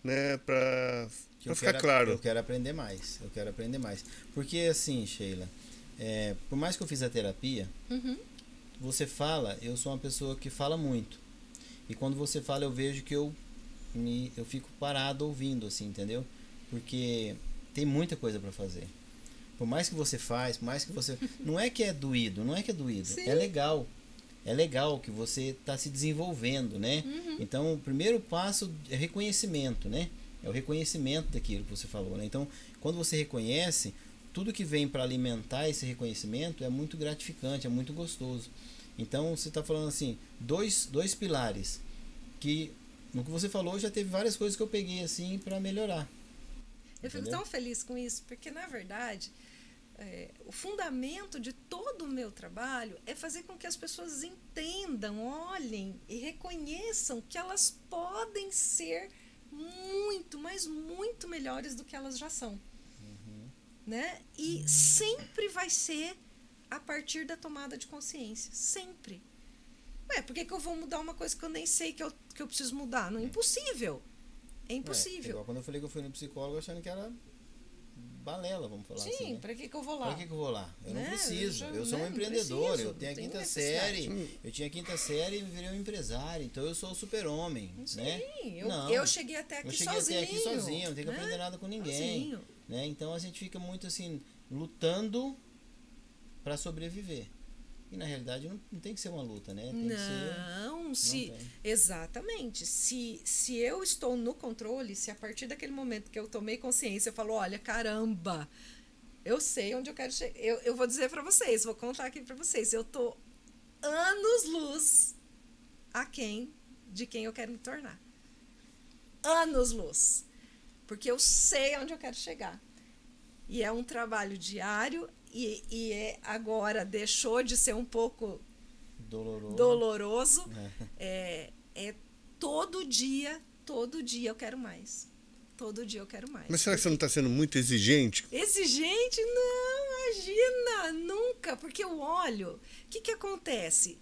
[SPEAKER 1] né? Para ficar claro.
[SPEAKER 2] Eu quero aprender mais. Porque assim, Sheila, por mais que eu fiz a terapia, você fala, eu sou uma pessoa que fala muito. E quando você fala, eu vejo que eu fico parado ouvindo, assim, entendeu? Porque tem muita coisa para fazer. Por mais que você faz, por mais que você... Não é que é doído.
[SPEAKER 3] Sim.
[SPEAKER 2] É legal. É legal que você está se desenvolvendo, né? Então, o primeiro passo é reconhecimento, né? É o reconhecimento daquilo que você falou, né? Então, quando você reconhece, tudo que vem para alimentar esse reconhecimento é muito gratificante, é muito gostoso. Então, você está falando assim, dois pilares, que no que você falou já teve várias coisas que eu peguei assim para melhorar.
[SPEAKER 3] Eu fico tão feliz com isso, porque na verdade, o fundamento de todo o meu trabalho é fazer com que as pessoas entendam, olhem e reconheçam que elas podem ser muito, mas muito melhores do que elas já são. Né? E sempre vai ser a partir da tomada de consciência. Sempre. Por que eu vou mudar uma coisa que eu nem sei que eu preciso mudar? Não é impossível. É impossível.
[SPEAKER 2] Igual quando eu falei que eu fui no psicólogo achando que era balela, vamos falar assim.
[SPEAKER 3] Sim,
[SPEAKER 2] né?
[SPEAKER 3] Pra que eu vou lá?
[SPEAKER 2] Pra que eu vou lá? Eu não
[SPEAKER 3] Né?
[SPEAKER 2] preciso. Eu sou um empreendedor,
[SPEAKER 3] preciso,
[SPEAKER 2] eu tenho a
[SPEAKER 3] não
[SPEAKER 2] quinta
[SPEAKER 3] tenho
[SPEAKER 2] série. Eu tinha a quinta série e virei um empresário. Então eu sou o super-homem.
[SPEAKER 3] Sim,
[SPEAKER 2] né?
[SPEAKER 3] eu cheguei até aqui sozinho.
[SPEAKER 2] Eu cheguei até aqui sozinho, não tenho que aprender nada com ninguém.
[SPEAKER 3] Sozinho.
[SPEAKER 2] Né? Então a gente fica muito assim, lutando para sobreviver. E na realidade não tem que ser uma luta, né?
[SPEAKER 3] Exatamente. Se eu estou no controle, se a partir daquele momento que eu tomei consciência, eu falo, olha, caramba, eu sei onde eu quero chegar. Eu vou dizer para vocês, vou contar aqui para vocês, eu tô anos-luz aquém de quem eu quero me tornar. Anos-luz. Porque eu sei onde eu quero chegar. E é um trabalho diário e agora deixou de ser um pouco doloroso. É todo dia eu quero mais. Todo dia eu quero mais.
[SPEAKER 1] Mas será que você não está sendo muito exigente?
[SPEAKER 3] Exigente? Não, imagina, nunca. Porque eu olho, o que acontece?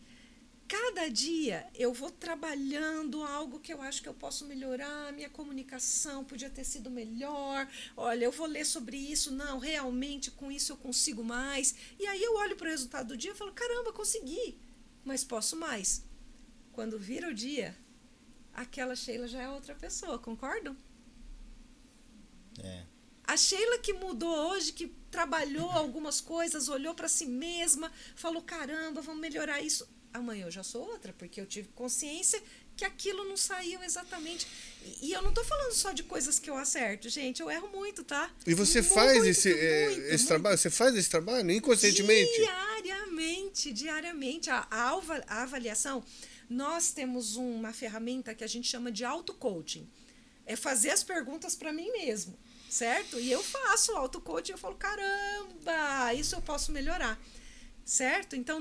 [SPEAKER 3] Cada dia eu vou trabalhando algo que eu acho que eu posso melhorar, minha comunicação podia ter sido melhor, olha, eu vou ler sobre isso, não, realmente com isso eu consigo mais. E aí eu olho para o resultado do dia e falo, caramba, consegui, mas posso mais. Quando vira o dia, aquela Sheila já é outra pessoa, concordam? A Sheila que mudou hoje, que trabalhou algumas coisas, olhou para si mesma, falou, caramba, vamos melhorar isso. Amanhã eu já sou outra, porque eu tive consciência que aquilo não saiu exatamente. E eu não tô falando só de coisas que eu acerto, gente, eu erro muito, tá?
[SPEAKER 1] E você faz esse trabalho? Você faz esse trabalho inconscientemente?
[SPEAKER 3] Diariamente. A avaliação, nós temos uma ferramenta que a gente chama de auto-coaching. É fazer as perguntas para mim mesmo, certo? E eu faço o auto-coaching e eu falo, caramba, isso eu posso melhorar. Certo? Então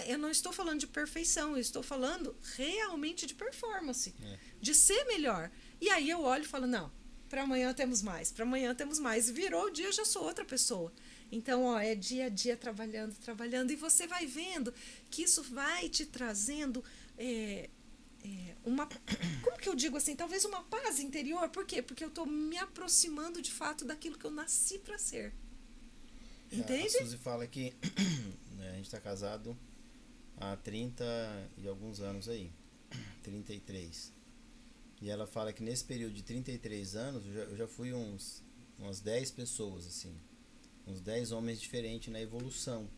[SPEAKER 3] eu não estou falando de perfeição, eu estou falando realmente de performance, de ser melhor. E aí eu olho e falo, não, para amanhã temos mais, e virou o dia, eu já sou outra pessoa. Então, é dia a dia trabalhando, e você vai vendo que isso vai te trazendo como que eu digo assim, talvez uma paz interior. Por quê? Porque eu estou me aproximando de fato daquilo que eu nasci para ser. Entende?
[SPEAKER 2] A Suzy fala que né, a gente está casado há 30 e alguns anos aí. 33. E ela fala que nesse período de 33 anos eu já fui umas 10 pessoas, assim. Uns 10 homens diferentes na evolução.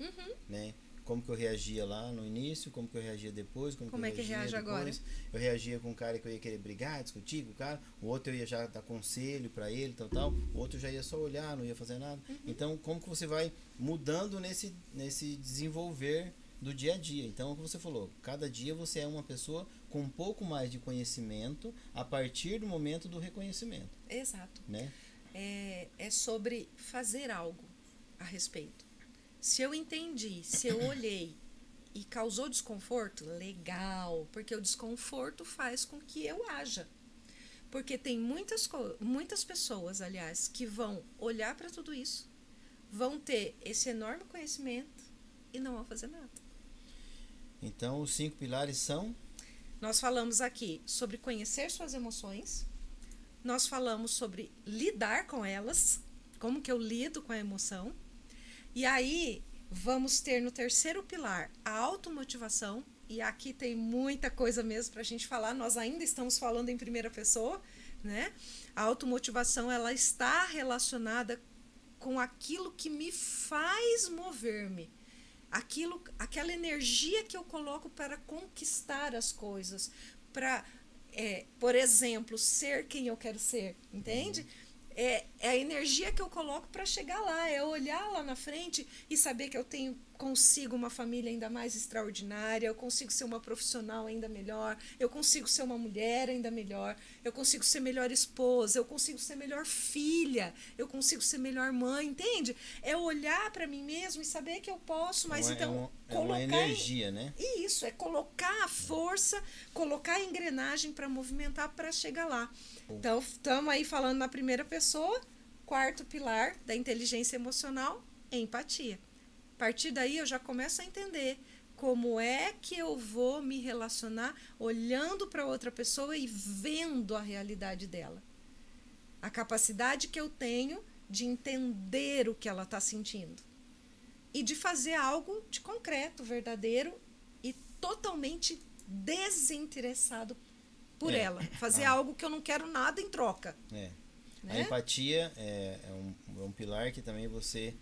[SPEAKER 2] Né? Como que eu reagia lá no início, como que eu reagia depois, como
[SPEAKER 3] é que reage agora?
[SPEAKER 2] Eu reagia com um cara que eu ia querer brigar, discutir com o cara, o outro eu ia já dar conselho pra ele, tal, o outro já ia só olhar, não ia fazer nada. Então, como que você vai mudando nesse desenvolver do dia a dia? Então, como você falou, cada dia você é uma pessoa com um pouco mais de conhecimento a partir do momento do reconhecimento.
[SPEAKER 3] Exato.
[SPEAKER 2] Né?
[SPEAKER 3] É sobre fazer algo a respeito. Se eu entendi, se eu olhei e causou desconforto, legal, porque o desconforto faz com que eu haja. Porque tem muitas pessoas, aliás, que vão olhar para tudo isso, vão ter esse enorme conhecimento e não vão fazer nada.
[SPEAKER 2] Então, os 5 pilares são?
[SPEAKER 3] Nós falamos aqui sobre conhecer suas emoções, nós falamos sobre lidar com elas, como que eu lido com a emoção. E aí, vamos ter no terceiro pilar a automotivação. E aqui tem muita coisa mesmo para a gente falar. Nós ainda estamos falando em primeira pessoa, né? A automotivação, ela está relacionada com aquilo que me faz mover-me. Aquela energia que eu coloco para conquistar as coisas. Para, por exemplo, ser quem eu quero ser. Entende? É a energia que eu coloco para chegar lá, é olhar lá na frente e saber que eu consigo uma família ainda mais extraordinária, eu consigo ser uma profissional ainda melhor, eu consigo ser uma mulher ainda melhor, eu consigo ser melhor esposa, eu consigo ser melhor filha, eu consigo ser melhor mãe, entende? É olhar para mim mesmo e saber que eu posso, mas então
[SPEAKER 2] colocar uma energia, né?
[SPEAKER 3] Isso, é colocar a força, colocar a engrenagem para movimentar para chegar lá. Então, estamos aí falando na primeira pessoa. Quarto pilar da inteligência emocional, empatia. A partir daí eu já começo a entender como é que eu vou me relacionar olhando para outra pessoa e vendo a realidade dela. A capacidade que eu tenho de entender o que ela está sentindo. E de fazer algo de concreto, verdadeiro e totalmente desinteressado por ela. Fazer algo que eu não quero nada em troca. Né?
[SPEAKER 2] A empatia é um pilar que também você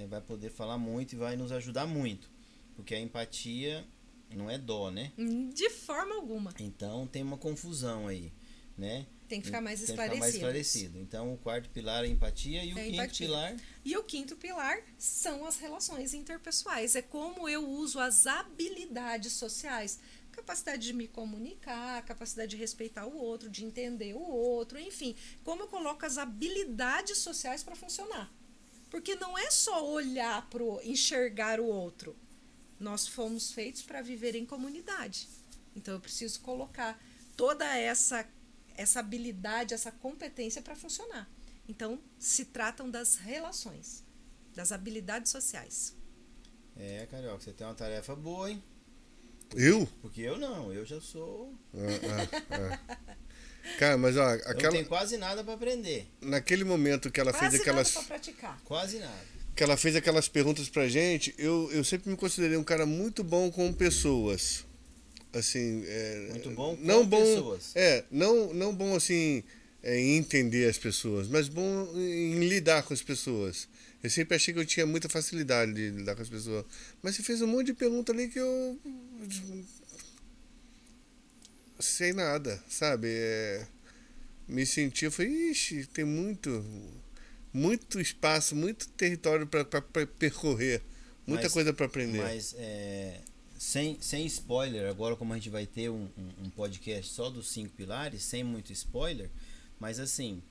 [SPEAKER 2] vai poder falar muito e vai nos ajudar muito. Porque a empatia não é dó, né?
[SPEAKER 3] De forma alguma.
[SPEAKER 2] Então tem uma confusão aí, né?
[SPEAKER 3] Tem que ficar mais esclarecido.
[SPEAKER 2] Então o quarto pilar é a empatia e o quinto pilar...
[SPEAKER 3] E o quinto pilar são as relações interpessoais. É como eu uso as habilidades sociais. Capacidade de me comunicar, capacidade de respeitar o outro, de entender o outro, enfim. Como eu coloco as habilidades sociais para funcionar. Porque não é só olhar enxergar o outro. Nós fomos feitos para viver em comunidade. Então eu preciso colocar toda essa habilidade, essa competência para funcionar. Então se tratam das relações, das habilidades sociais.
[SPEAKER 2] Carioca, você tem uma tarefa boa, hein?
[SPEAKER 1] Eu?
[SPEAKER 2] Porque eu não, eu já sou...
[SPEAKER 1] Cara, mas ó,
[SPEAKER 2] eu não tenho quase nada para aprender.
[SPEAKER 1] Naquele momento que ela fez aquelas...
[SPEAKER 3] Quase nada para praticar.
[SPEAKER 2] Quase nada.
[SPEAKER 1] Que ela fez aquelas perguntas pra gente, eu sempre me considerei um cara muito bom com pessoas. Assim,
[SPEAKER 2] muito bom
[SPEAKER 1] com
[SPEAKER 2] pessoas.
[SPEAKER 1] Não bom assim em entender as pessoas, mas bom em lidar com as pessoas. Eu sempre achei que eu tinha muita facilidade de lidar com as pessoas. Mas você fez um monte de pergunta ali que eu... sei nada, sabe? Me senti, eu falei, ixi, tem muito espaço, muito território para percorrer. Muita coisa para aprender.
[SPEAKER 2] Mas, sem spoiler, agora como a gente vai ter um podcast só dos 5 pilares, sem muito spoiler, mas assim...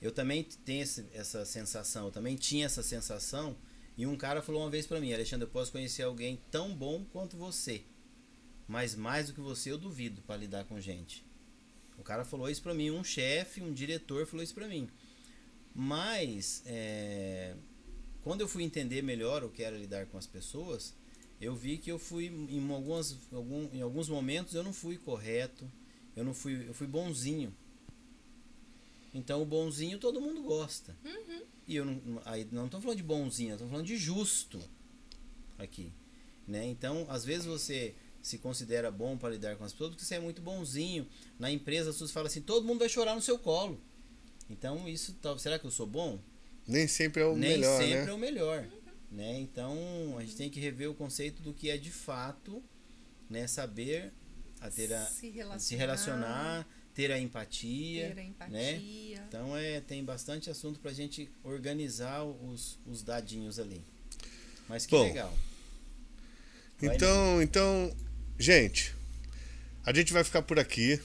[SPEAKER 2] Eu também tenho essa sensação, eu também tinha essa sensação, e um cara falou uma vez pra mim: Alexandre, eu posso conhecer alguém tão bom quanto você, mas mais do que você eu duvido pra lidar com gente. O cara falou isso pra mim, um chefe, um diretor falou isso pra mim. Mas, quando eu fui entender melhor o que era lidar com as pessoas, eu vi que eu fui, em alguns momentos eu não fui correto, eu fui bonzinho. Então o bonzinho todo mundo gosta. E eu aí não estou falando de bonzinho, eu estou falando de justo aqui, né? Então, às vezes você se considera bom para lidar com as pessoas porque você é muito bonzinho. Na empresa as pessoas falam assim, todo mundo vai chorar no seu colo. Então isso, será que eu sou bom?
[SPEAKER 1] Nem sempre é o melhor,
[SPEAKER 2] Nem sempre
[SPEAKER 1] né?
[SPEAKER 2] é o melhor, né? Então a gente tem que rever o conceito do que é de fato, né? Saber se relacionar, ter a empatia, né? Então tem bastante assunto pra gente organizar os dadinhos ali. Mas que legal.
[SPEAKER 1] Então, gente, a gente vai ficar por aqui,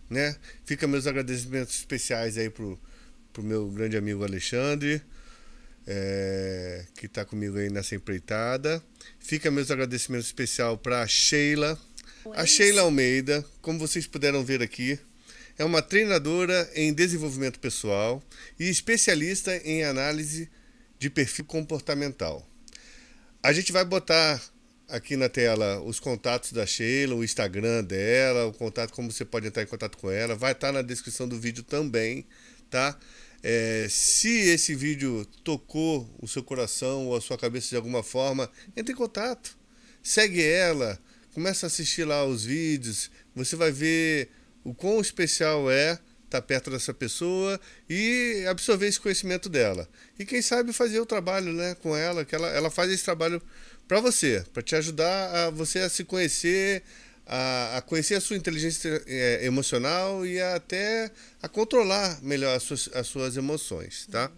[SPEAKER 1] né? Fica meus agradecimentos especiais aí pro meu grande amigo Alexandre, que tá comigo aí nessa empreitada. Fica meus agradecimentos especial pra Sheila. A Sheila Almeida, como vocês puderam ver aqui, é uma treinadora em desenvolvimento pessoal e especialista em análise de perfil comportamental. A gente vai botar aqui na tela os contatos da Sheila, o Instagram dela, o contato, como você pode entrar em contato com ela, vai estar na descrição do vídeo também, tá? Se esse vídeo tocou o seu coração ou a sua cabeça de alguma forma, entre em contato, segue ela, começa a assistir lá os vídeos, você vai ver o quão especial é estar perto dessa pessoa e absorver esse conhecimento dela. E quem sabe fazer o trabalho, né, com ela, que ela faz esse trabalho para você, para te ajudar a você a se conhecer, a conhecer a sua inteligência emocional e até a controlar melhor as suas emoções, tá?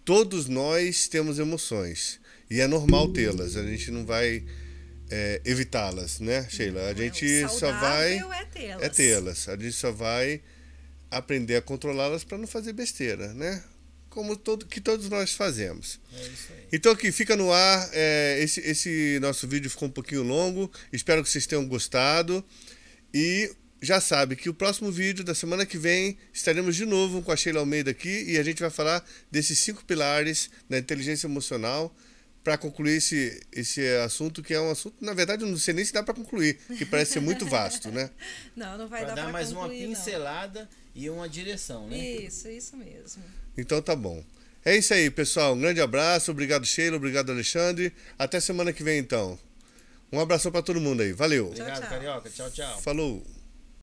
[SPEAKER 1] Todos nós temos emoções e é normal tê-las, a gente não vai evitá-las, né, Sheila? A gente só vai tê-las. A gente só vai aprender a controlá-las para não fazer besteira, né? Como que todos nós fazemos.
[SPEAKER 2] É isso aí.
[SPEAKER 1] Então aqui fica no ar. Esse nosso vídeo ficou um pouquinho longo. Espero que vocês tenham gostado. E já sabe que o próximo vídeo da semana que vem estaremos de novo com a Sheila Almeida aqui e a gente vai falar desses 5 pilares da inteligência emocional para concluir esse assunto, que é um assunto, na verdade, eu não sei nem se dá para concluir, que parece ser muito vasto, né?
[SPEAKER 3] Não vai dar para concluir,
[SPEAKER 2] mais uma pincelada e uma direção, né?
[SPEAKER 3] Isso mesmo.
[SPEAKER 1] Então tá bom. É isso aí, pessoal. Um grande abraço. Obrigado, Sheila. Obrigado, Alexandre. Até semana que vem, então. Um abração para todo mundo aí. Valeu.
[SPEAKER 2] Obrigado,
[SPEAKER 3] Tchau.
[SPEAKER 2] Carioca. Tchau, tchau.
[SPEAKER 1] Falou.